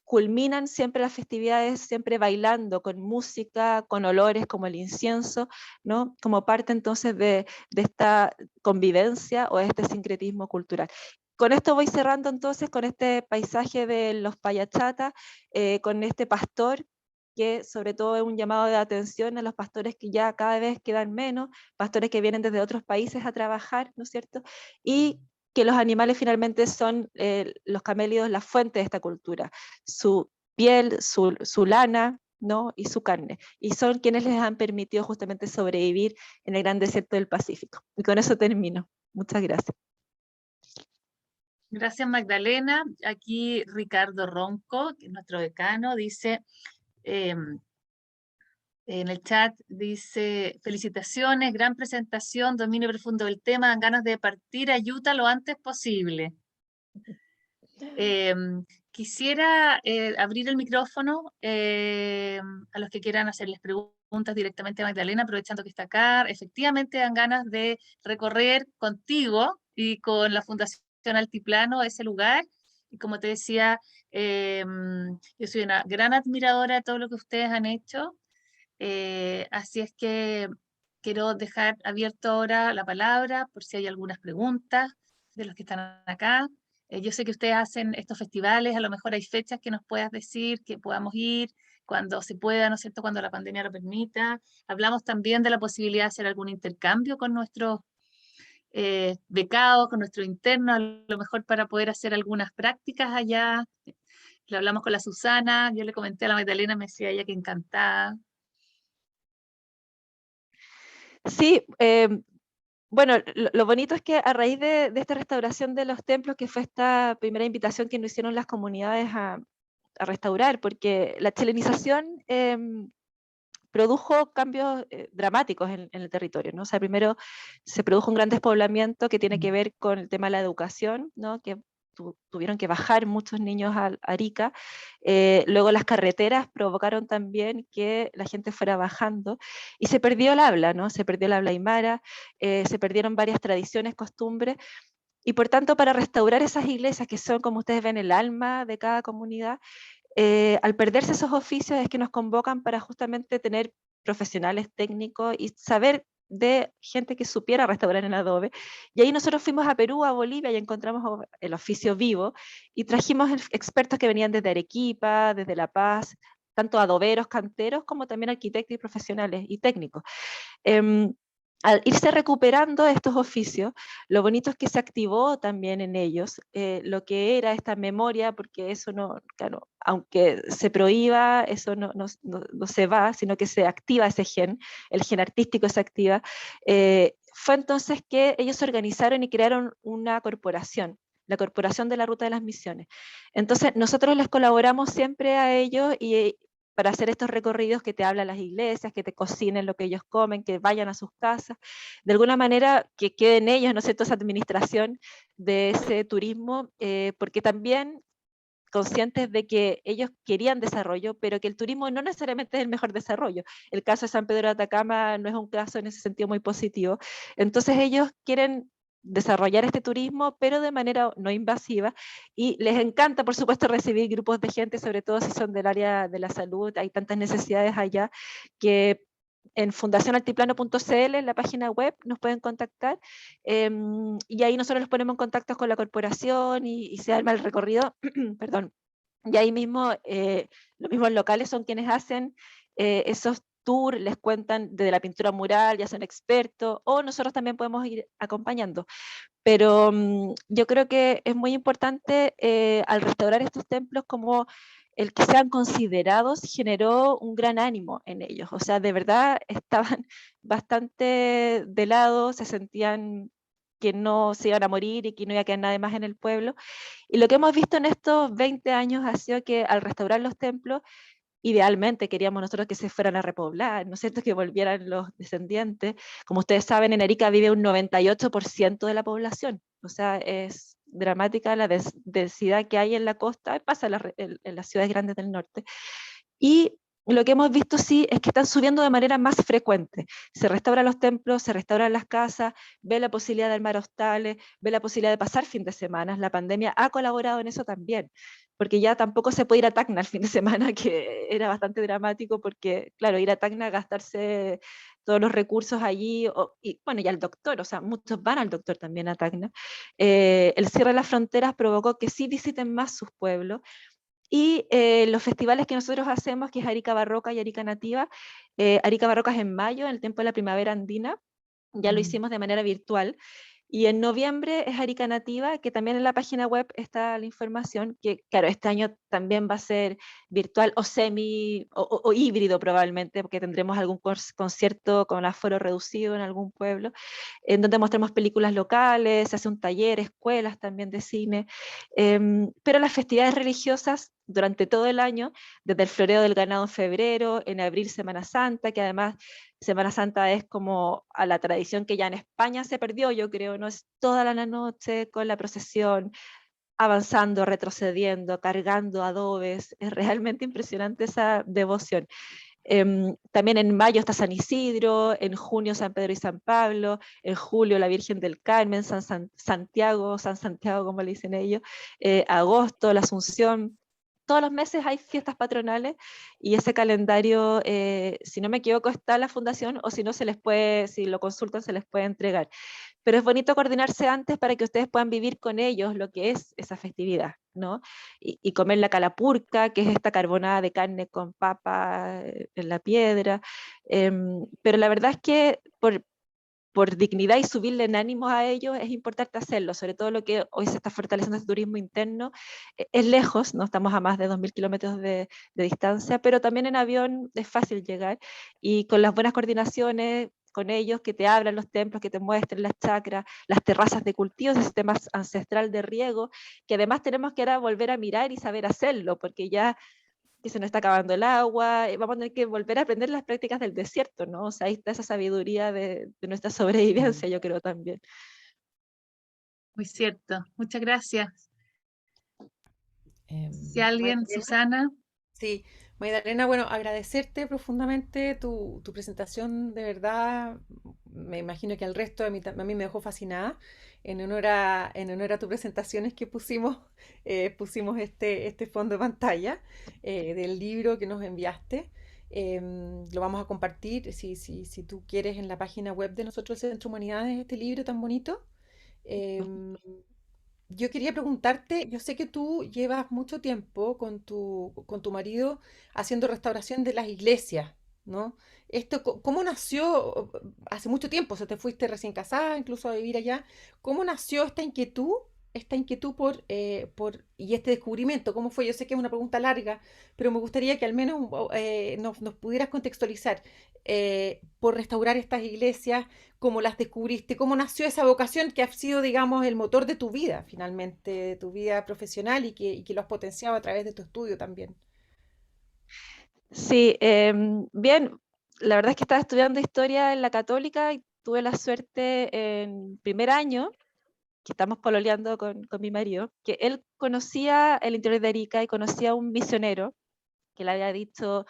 culminan siempre las festividades, siempre bailando, con música, con olores como el incienso, ¿no? Como parte entonces de esta convivencia o este sincretismo cultural. Con esto voy cerrando entonces con este paisaje de los Payachatas, con este pastor que sobre todo es un llamado de atención a los pastores que ya cada vez quedan menos, pastores que vienen desde otros países a trabajar, ¿no es cierto? Y que los animales finalmente son los camélidos la fuente de esta cultura, su piel, su lana, ¿no?, y su carne, y son quienes les han permitido justamente sobrevivir en el gran desierto del Pacífico. Y con eso termino. Muchas gracias. Gracias, Magdalena. Aquí Ricardo Ronco, que es nuestro decano, dice, en el chat, dice, felicitaciones, gran presentación, dominio profundo del tema, dan ganas de partir a Utah lo antes posible. Quisiera abrir el micrófono a los que quieran hacerles preguntas directamente a Magdalena, aprovechando que está acá. Efectivamente dan ganas de recorrer contigo y con la Fundación Altiplano ese lugar. Y como te decía, yo soy una gran admiradora de todo lo que ustedes han hecho. Así es que quiero dejar abierto ahora la palabra por si hay algunas preguntas de los que están acá. Yo sé que ustedes hacen estos festivales, a lo mejor hay fechas que nos puedas decir, que podamos ir, cuando se pueda, ¿no es cierto?, cuando la pandemia lo permita. Hablamos también de la posibilidad de hacer algún intercambio con nuestros becados, con nuestros internos, a lo mejor para poder hacer algunas prácticas allá. Lo hablamos con la Susana, yo le comenté a la Magdalena, me decía ella que encantada. Sí, bueno, lo bonito es que a raíz de esta restauración de los templos, que fue esta primera invitación que nos hicieron las comunidades a restaurar, porque la chilenización produjo cambios dramáticos en el territorio, ¿no? O sea, primero se produjo un gran despoblamiento que tiene que ver con el tema de la educación, ¿no? Que tuvieron que bajar muchos niños a Arica. Luego las carreteras provocaron también que la gente fuera bajando y se perdió el habla, ¿no? Se perdió el habla aymara, se perdieron varias tradiciones, costumbres, y por tanto para restaurar esas iglesias que son, como ustedes ven, el alma de cada comunidad, al perderse esos oficios es que nos convocan para justamente tener profesionales técnicos y saber de gente que supiera restaurar en adobe. Y ahí nosotros fuimos a Perú, a Bolivia, y encontramos el oficio vivo, y trajimos expertos que venían desde Arequipa, desde La Paz, tanto adoberos, canteros, como también arquitectos y profesionales y técnicos. Al irse recuperando estos oficios, lo bonito es que se activó también en ellos lo que era esta memoria, porque eso no, claro, aunque se prohíba, eso no se va, sino que se activa ese gen, el gen artístico se activa. Fue entonces que ellos se organizaron y crearon una corporación, la Corporación de la Ruta de las Misiones. Entonces nosotros les colaboramos siempre a ellos y para hacer estos recorridos que te hablan las iglesias, que te cocinen lo que ellos comen, que vayan a sus casas, de alguna manera que queden ellos, ¿no es cierto?, esa administración de ese turismo, porque también conscientes de que ellos querían desarrollo, pero que el turismo no necesariamente es el mejor desarrollo. El caso de San Pedro de Atacama no es un caso en ese sentido muy positivo. Entonces ellos quieren desarrollar este turismo, pero de manera no invasiva, y les encanta, por supuesto, recibir grupos de gente, sobre todo si son del área de la salud. Hay tantas necesidades allá que en fundacionaltiplano.cl, en la página web, nos pueden contactar, y ahí nosotros los ponemos en contacto con la corporación y se arma el recorrido, perdón, y ahí mismo los mismos locales son quienes hacen esos tours, les cuentan desde la pintura mural, ya son expertos, o nosotros también podemos ir acompañando. Pero yo creo que es muy importante al restaurar estos templos, como el que sean considerados generó un gran ánimo en ellos. O sea, de verdad estaban bastante de lado, se sentían que no se iban a morir y que no iba a quedar nadie más en el pueblo. Y lo que hemos visto en estos 20 años ha sido que al restaurar los templos, idealmente queríamos nosotros que se fueran a repoblar, ¿no es cierto?, que volvieran los descendientes. Como ustedes saben, en Arica vive un 98% de la población, o sea, es dramática la densidad que hay en la costa, pasa en las ciudades grandes del norte. Y lo que hemos visto sí es que están subiendo de manera más frecuente. Se restauran los templos, se restauran las casas, ve la posibilidad de armar hostales, ve la posibilidad de pasar fin de semana. La pandemia ha colaborado en eso también, porque ya tampoco se puede ir a Tacna el fin de semana, que era bastante dramático, porque claro, ir a Tacna, gastarse todos los recursos allí, y bueno, y al doctor, o sea, muchos van al doctor también a Tacna. El cierre de las fronteras provocó que sí visiten más sus pueblos, y los festivales que nosotros hacemos, que es Arica Barroca y Arica Nativa. Arica Barroca es en mayo, en el tiempo de la primavera andina, ya lo hicimos de manera virtual. Y en noviembre es Arica Nativa, que también en la página web está la información, que claro, este año también va a ser virtual o semi o híbrido probablemente, porque tendremos algún concierto con aforo reducido en algún pueblo, en donde mostramos películas locales, se hace un taller, escuelas también de cine, pero las festividades religiosas durante todo el año, desde el floreo del ganado en febrero, en abril Semana Santa, que además Semana Santa es como a la tradición que ya en España se perdió, yo creo, ¿no? Es toda la noche con la procesión, avanzando, retrocediendo, cargando adobes. Es realmente impresionante esa devoción. También en mayo está San Isidro, en junio San Pedro y San Pablo, en julio la Virgen del Carmen, Santiago, San Santiago como le dicen ellos, agosto la Asunción. Todos los meses hay fiestas patronales, y ese calendario, si no me equivoco, está en la fundación, o si no, si lo consultan, se les puede entregar. Pero es bonito coordinarse antes para que ustedes puedan vivir con ellos lo que es esa festividad. ¿no? Y comer la calapurca, que es esta carbonada de carne con papa en la piedra. Pero la verdad es que por dignidad y subirle en ánimo a ellos, es importante hacerlo, sobre todo lo que hoy se está fortaleciendo el turismo interno. Es lejos, no estamos a más de 2000 kilómetros de distancia, pero también en avión es fácil llegar, y con las buenas coordinaciones con ellos, que te abran los templos, que te muestren las chacras, las terrazas de cultivo, ese sistema ancestral de riego, que además tenemos que ahora volver a mirar y saber hacerlo, porque ya que se nos está acabando el agua, vamos a tener que volver a aprender las prácticas del desierto, ¿no? O sea, ahí está esa sabiduría de nuestra sobrevivencia, yo creo también. Muy cierto. Muchas gracias. Si alguien, Magdalena, Susana, sí, Magdalena, bueno, agradecerte profundamente tu presentación, de verdad, me imagino que al resto a mí me dejó fascinada. En honor a tu presentación es que pusimos este fondo de pantalla del libro que nos enviaste. Lo vamos a compartir, si tú quieres, en la página web de nosotros, el Centro Humanidades, este libro tan bonito. Em, yo quería preguntarte, yo sé que tú llevas mucho tiempo con tu marido haciendo restauración de las iglesias, ¿no? ¿Cómo nació? Hace mucho tiempo, o sea, te fuiste recién casada, incluso a vivir allá. ¿Cómo nació esta inquietud y este descubrimiento? ¿Cómo fue? Yo sé que es una pregunta larga, pero me gustaría que al menos nos pudieras contextualizar por restaurar estas iglesias, cómo las descubriste, cómo nació esa vocación que ha sido, digamos, el motor de tu vida, finalmente, de tu vida profesional, y que lo has potenciado a través de tu estudio también. Sí, bien, la verdad es que estaba estudiando historia en la Católica y tuve la suerte en primer año, que estamos pololeando con mi marido, que él conocía el interior de Arica y conocía a un misionero que le había dicho: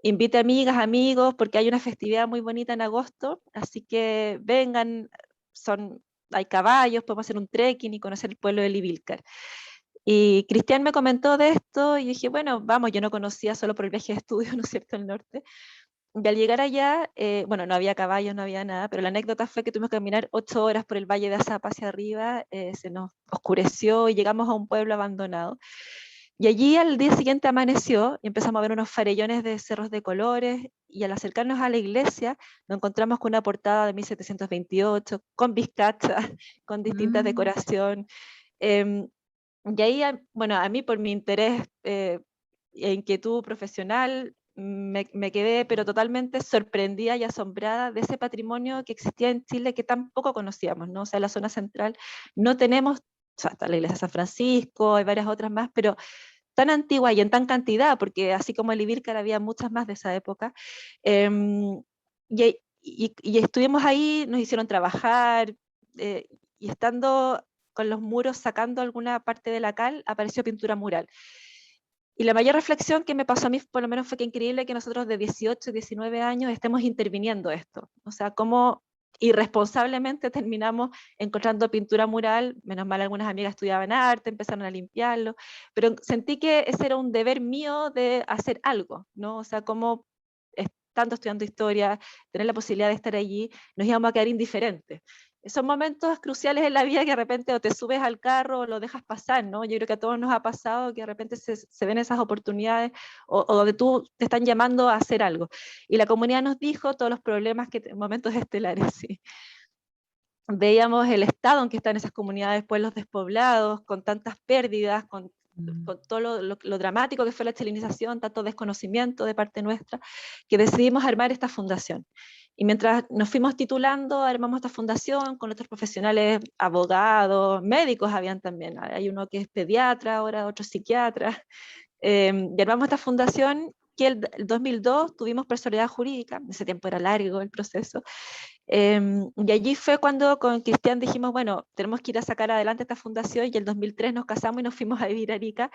invite amigas, amigos, porque hay una festividad muy bonita en agosto, así que vengan, hay caballos, podemos hacer un trekking y conocer el pueblo de Livilcar. Y Cristian me comentó de esto y dije, bueno, vamos, yo no conocía solo por el viaje de estudio, ¿no es cierto?, el norte. Y al llegar allá, bueno, no había caballos, no había nada, pero la anécdota fue que tuvimos que caminar 8 horas por el valle de Azapa hacia arriba, se nos oscureció y llegamos a un pueblo abandonado. Y allí al día siguiente amaneció y empezamos a ver unos farellones de cerros de colores, y al acercarnos a la iglesia nos encontramos con una portada de 1728, con vizcachas, con distintas mm, decoración. em, y ahí, bueno, a mí por mi interés e inquietud profesional, me quedé pero totalmente sorprendida y asombrada de ese patrimonio que existía en Chile que tan poco conocíamos, ¿no? O sea, en la zona central no tenemos, o sea, está la iglesia de San Francisco, hay varias otras más, pero tan antigua y en tan cantidad, porque así como el Ibilcar había muchas más de esa época. em, y estuvimos ahí, nos hicieron trabajar, y estando con los muros sacando alguna parte de la cal, apareció pintura mural. Y la mayor reflexión que me pasó a mí, por lo menos, fue que increíble que nosotros de 18, 19 años estemos interviniendo esto. O sea, cómo irresponsablemente terminamos encontrando pintura mural. Menos mal algunas amigas estudiaban arte, empezaron a limpiarlo, pero sentí que ese era un deber mío de hacer algo, ¿no? O sea, cómo estando estudiando historia, tener la posibilidad de estar allí, nos íbamos a quedar indiferentes. Son momentos cruciales en la vida que de repente o te subes al carro o lo dejas pasar, ¿no? Yo creo que a todos nos ha pasado que de repente se ven esas oportunidades, o donde tú te están llamando a hacer algo. Y la comunidad nos dijo todos los problemas momentos estelares, sí. Veíamos el estado en que están esas comunidades, pueblos despoblados, con tantas pérdidas, con todo lo dramático que fue la chilenización, tanto desconocimiento de parte nuestra, que decidimos armar esta fundación. Y mientras nos fuimos titulando, armamos esta fundación con otros profesionales, abogados, médicos habían también. Hay uno que es pediatra, ahora otro psiquiatra. Y armamos esta fundación que el 2002 tuvimos personalidad jurídica, en ese tiempo era largo el proceso. Y allí fue cuando con Cristian dijimos, bueno, tenemos que ir a sacar adelante esta fundación, y el 2003 nos casamos y nos fuimos a vivir a Arica,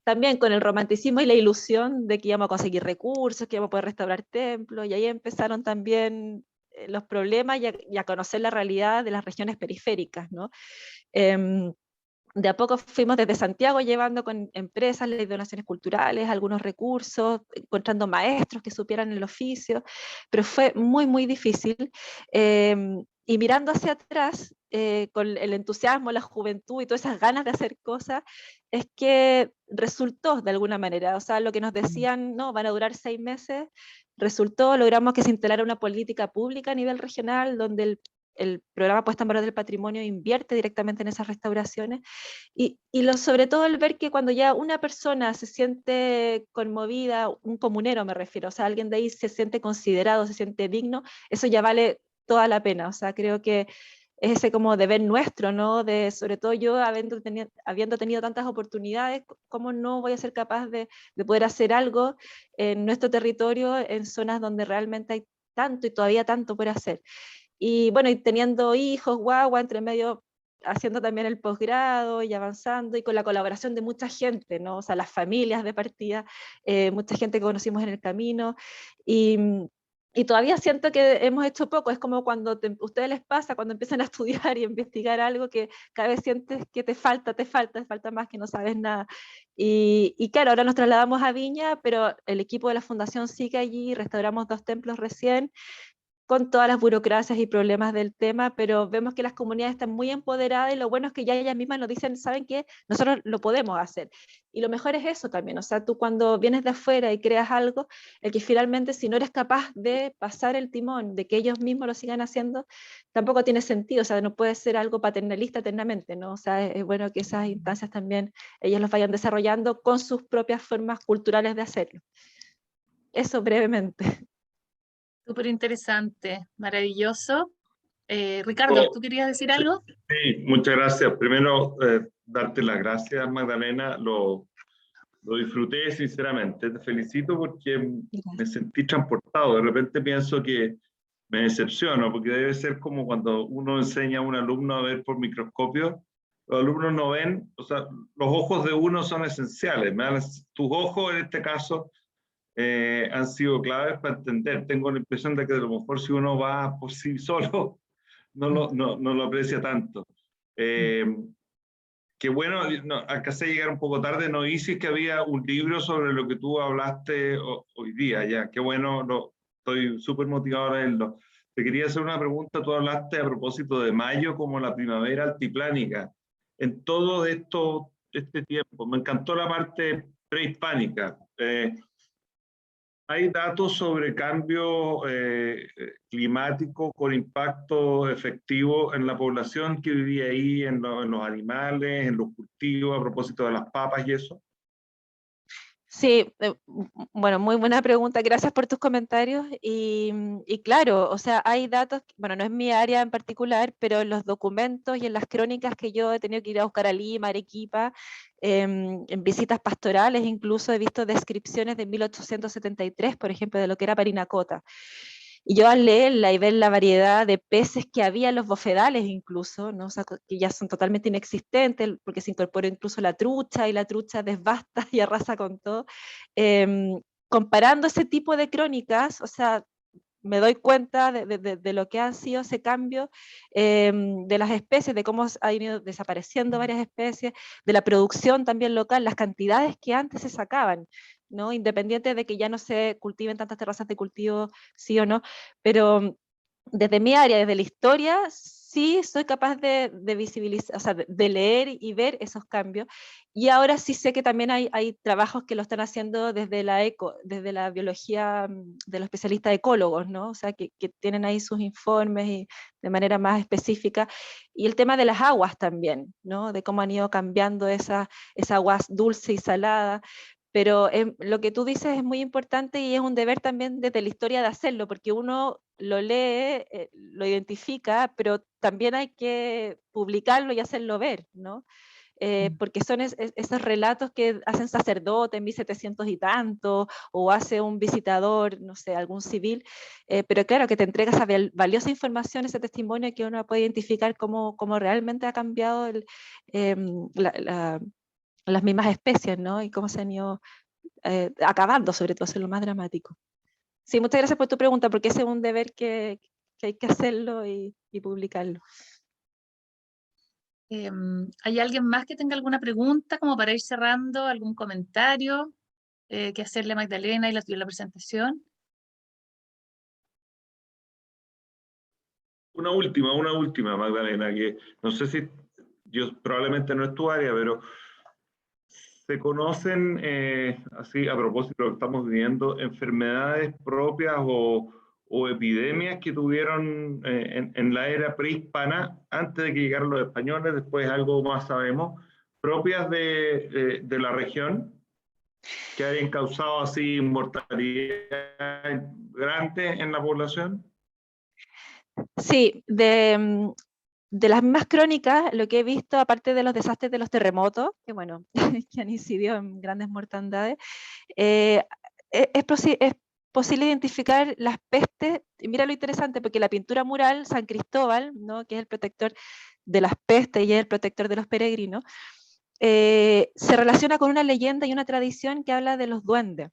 también con el romanticismo y la ilusión de que íbamos a conseguir recursos, que íbamos a poder restaurar templos, y ahí empezaron también los problemas y a conocer la realidad de las regiones periféricas, ¿no? De a poco fuimos desde Santiago llevando con empresas las donaciones culturales, algunos recursos, encontrando maestros que supieran el oficio, pero fue muy, muy difícil. y mirando hacia atrás, con el entusiasmo, la juventud y todas esas ganas de hacer cosas, es que resultó de alguna manera. O sea, lo que nos decían, no, van a durar 6 meses, resultó, logramos que se instalara una política pública a nivel regional, donde el programa Puesta en Valor del Patrimonio invierte directamente en esas restauraciones. Sobre todo el ver que cuando ya una persona se siente conmovida, un comunero me refiero, o sea, alguien de ahí se siente considerado, se siente digno, eso ya vale toda la pena. O sea, creo que es ese como deber nuestro, ¿no? De, sobre todo yo, habiendo tenido tantas oportunidades, ¿cómo no voy a ser capaz de poder hacer algo en nuestro territorio, en zonas donde realmente hay tanto y todavía tanto por hacer? Y bueno, y teniendo hijos, guagua, entre medio, haciendo también el posgrado y avanzando, y con la colaboración de mucha gente, ¿no? O sea, las familias de partida, mucha gente que conocimos en el camino, y, y todavía siento que hemos hecho poco. Es como cuando a ustedes les pasa, cuando empiezan a estudiar y investigar algo, que cada vez sientes que te falta más, que no sabes nada. Y claro, ahora nos trasladamos a Viña, pero el equipo de la fundación sigue allí, restauramos 2 templos recién, con todas las burocracias y problemas del tema, pero vemos que las comunidades están muy empoderadas, y lo bueno es que ya ellas mismas nos dicen, ¿saben qué? Nosotros lo podemos hacer. Y lo mejor es eso también, o sea, tú cuando vienes de afuera y creas algo, el que finalmente, si no eres capaz de pasar el timón, de que ellos mismos lo sigan haciendo, tampoco tiene sentido. O sea, no puede ser algo paternalista eternamente, ¿no? O sea, es bueno que esas instancias también ellos los vayan desarrollando con sus propias formas culturales de hacerlo. Eso brevemente. Súper interesante, maravilloso. Ricardo, Oh, ¿tú querías decir sí, algo? sí, muchas gracias. Primero, darte las gracias, Magdalena. Lo disfruté sinceramente. Te felicito porque me sentí transportado. De repente pienso que me decepciono, porque debe ser como cuando uno enseña a un alumno a ver por microscopio. Los alumnos no ven, o sea, los ojos de uno son esenciales. Tus ojos, en este caso, han sido claves para entender. Tengo la impresión de que a lo mejor si uno va por sí solo, no lo aprecia tanto. Eh, Qué bueno, no, alcancé a llegar un poco tarde, no hice que había un libro sobre lo que tú hablaste hoy día, ya, qué bueno, estoy súper motivado a leerlo. Te quería hacer una pregunta, tú hablaste a propósito de mayo como la primavera altiplánica. En todo este tiempo, me encantó la parte prehispánica. ¿Hay datos sobre cambio climático con impacto efectivo en la población que vivía ahí, en los animales, en los cultivos, a propósito de las papas y eso? Sí, bueno, muy buena pregunta, gracias por tus comentarios. Y claro, o sea, hay datos, bueno, no es mi área en particular, pero en los documentos y en las crónicas que yo he tenido que ir a buscar a Lima, Arequipa, en visitas pastorales, incluso he visto descripciones de 1873, por ejemplo, de lo que era Parinacota. Y yo al leerla y ver la variedad de peces que había en los bofedales incluso, ¿no? O sea, que ya son totalmente inexistentes, porque se incorporó incluso la trucha, y la trucha desbasta y arrasa con todo. Comparando ese tipo de crónicas, o sea, me doy cuenta de lo que ha sido ese cambio, de las especies, de cómo han ido desapareciendo varias especies, de la producción también local, las cantidades que antes se sacaban, ¿no? Independiente de que ya no se cultiven tantas terrazas de cultivo, sí o no, pero desde mi área, desde la historia, sí soy capaz de visibilizar, o sea, de leer y ver esos cambios. Y ahora sí sé que también hay trabajos que lo están haciendo desde la biología, de los especialistas ecólogos, ¿no? O sea, que tienen ahí sus informes y de manera más específica. Y el tema de las aguas también, ¿no? De cómo han ido cambiando esas aguas dulce y salada. Pero lo que tú dices es muy importante, y es un deber también desde la historia de hacerlo, porque uno lo lee, lo identifica, pero también hay que publicarlo y hacerlo ver, ¿no? Porque son esos relatos que hacen sacerdote en 1700 y tanto, o hace un visitador, no sé, algún civil, pero claro, que te entrega esa valiosa información, ese testimonio, que uno puede identificar cómo realmente ha cambiado las mismas especies, ¿no? Y cómo se han ido acabando, sobre todo, eso es lo más dramático. Sí, muchas gracias por tu pregunta, porque ese es un deber que hay que hacerlo y publicarlo. ¿Hay alguien más que tenga alguna pregunta como para ir cerrando, algún comentario que hacerle a Magdalena y la presentación? Una última, Magdalena, que no sé si, probablemente no es tu área, pero se conocen, así a propósito de lo que estamos viviendo, enfermedades propias o epidemias que tuvieron en la era prehispana, antes de que llegaran los españoles, después algo más sabemos, propias de la región, que hayan causado así mortalidad grande en la población. Sí, de las mismas crónicas, lo que he visto, aparte de los desastres de los terremotos, que bueno, que han incidido en grandes mortandades, es posible identificar las pestes. Y mira lo interesante, porque la pintura mural, San Cristóbal, ¿no?, que es el protector de las pestes y es el protector de los peregrinos, se relaciona con una leyenda y una tradición que habla de los duendes.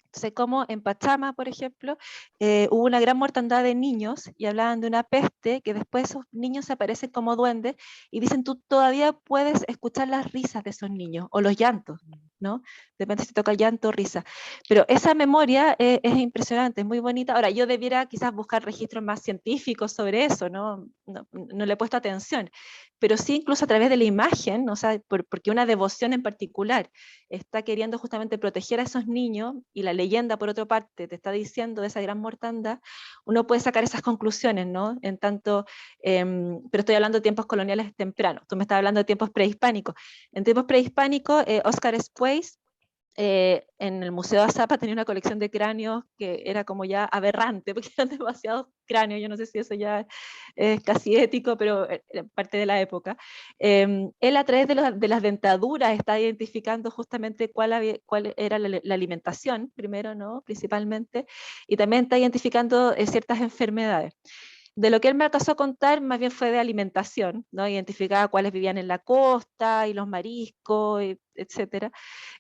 Entonces, como en Pachama, por ejemplo, hubo una gran mortandad de niños y hablaban de una peste que después esos niños aparecen como duendes y dicen, tú todavía puedes escuchar las risas de esos niños o los llantos, ¿no? Depende si toca llanto o risa. Pero esa memoria es impresionante, es muy bonita. Ahora, yo debiera quizás buscar registros más científicos sobre eso, ¿no? No le he puesto atención, pero sí incluso a través de la imagen, o sea, porque una devoción en particular está queriendo justamente proteger a esos niños y la leyenda, por otra parte, te está diciendo de esa gran mortandad, uno puede sacar esas conclusiones, ¿no? En tanto, pero estoy hablando de tiempos coloniales tempranos, tú me estás hablando de tiempos prehispánicos. En tiempos prehispánicos, Oscar Spueis, en el Museo de Azapa tenía una colección de cráneos que era como ya aberrante, porque eran demasiados cráneos, yo no sé si eso ya es casi ético, pero era parte de la época. Él a través de las dentaduras está identificando justamente cuál era la alimentación, primero, ¿no?, principalmente, y también está identificando ciertas enfermedades. De lo que él me alcanzó a contar, más bien fue de alimentación, ¿no? Identificaba cuáles vivían en la costa y los mariscos, etcétera.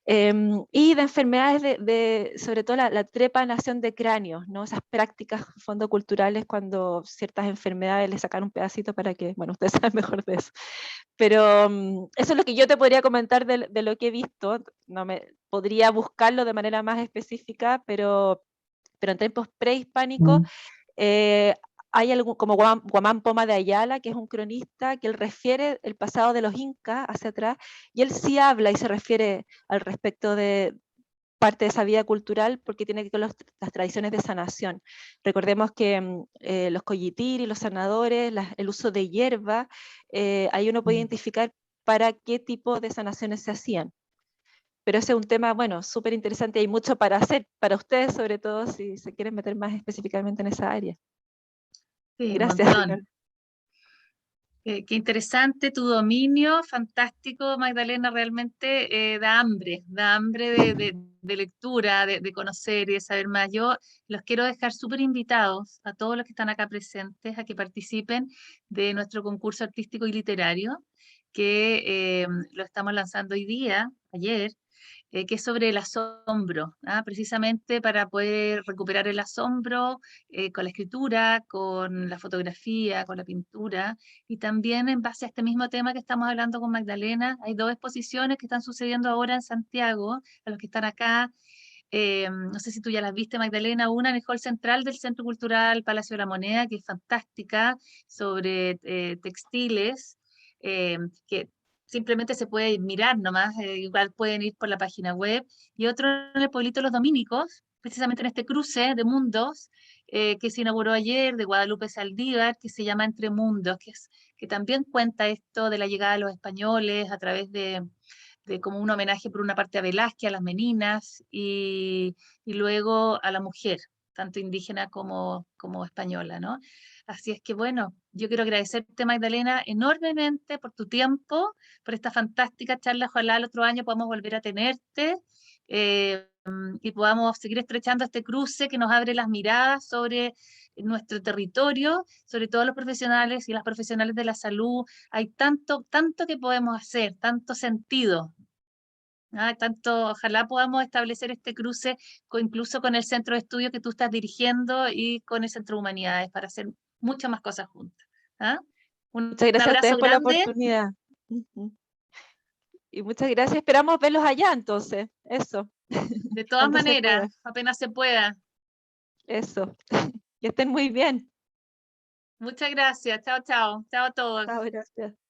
Y de enfermedades sobre todo la trepanación de cráneos, ¿no? Esas prácticas fondoculturales cuando ciertas enfermedades le sacan un pedacito para que, bueno, ustedes saben mejor de eso. Pero eso es lo que yo te podría comentar de lo que he visto. Podría buscarlo de manera más específica, pero en tiempos prehispánicos hay algo como Guamán Poma de Ayala, que es un cronista, que él refiere el pasado de los incas hacia atrás, y él sí habla y se refiere al respecto de parte de esa vida cultural, porque tiene que ver con las tradiciones de sanación. Recordemos que los coyitiri, los sanadores, el uso de hierba, ahí uno puede identificar para qué tipo de sanaciones se hacían. Pero ese es un tema, bueno, súper interesante, hay mucho para hacer, para ustedes sobre todo, si se quieren meter más específicamente en esa área. Sí, Gracias. un montón. Qué interesante tu dominio, fantástico, Magdalena, realmente da hambre de lectura, de conocer y de saber más. Yo los quiero dejar súper invitados a todos los que están acá presentes a que participen de nuestro concurso artístico y literario, que lo estamos lanzando hoy día, ayer, que es sobre el asombro, ¿ah? Precisamente para poder recuperar el asombro con la escritura, con la fotografía, con la pintura, y también en base a este mismo tema que estamos hablando con Magdalena, hay dos exposiciones que están sucediendo ahora en Santiago, a los que están acá. No sé si tú ya las viste, Magdalena, una en el hall central del Centro Cultural Palacio de la Moneda, que es fantástica, sobre textiles, que simplemente se puede mirar nomás, igual pueden ir por la página web, y otro en el Pueblito de los Dominicos, precisamente en este cruce de mundos que se inauguró ayer, de Guadalupe Saldívar, que se llama Entre Mundos, que también cuenta esto de la llegada de los españoles a través de como un homenaje por una parte a Velázquez, a las meninas, y luego a la mujer, tanto indígena como española, ¿no? Así es que bueno, yo quiero agradecerte, Magdalena, enormemente por tu tiempo, por esta fantástica charla. Ojalá el otro año podamos volver a tenerte y podamos seguir estrechando este cruce que nos abre las miradas sobre nuestro territorio, sobre todo los profesionales y las profesionales de la salud. Hay tanto que podemos hacer, tanto sentido. Tanto, ojalá podamos establecer este cruce incluso con el centro de estudio que tú estás dirigiendo y con el Centro de Humanidades para hacer muchas más cosas juntas. Un Muchas gracias a abrazo ustedes por la grande. oportunidad. Y muchas gracias, esperamos verlos allá entonces, eso. De todas Cuando se pueda. maneras, apenas se pueda. Eso. Que estén muy bien. Muchas gracias. Chao, chao. Chao a todos. Chao, gracias.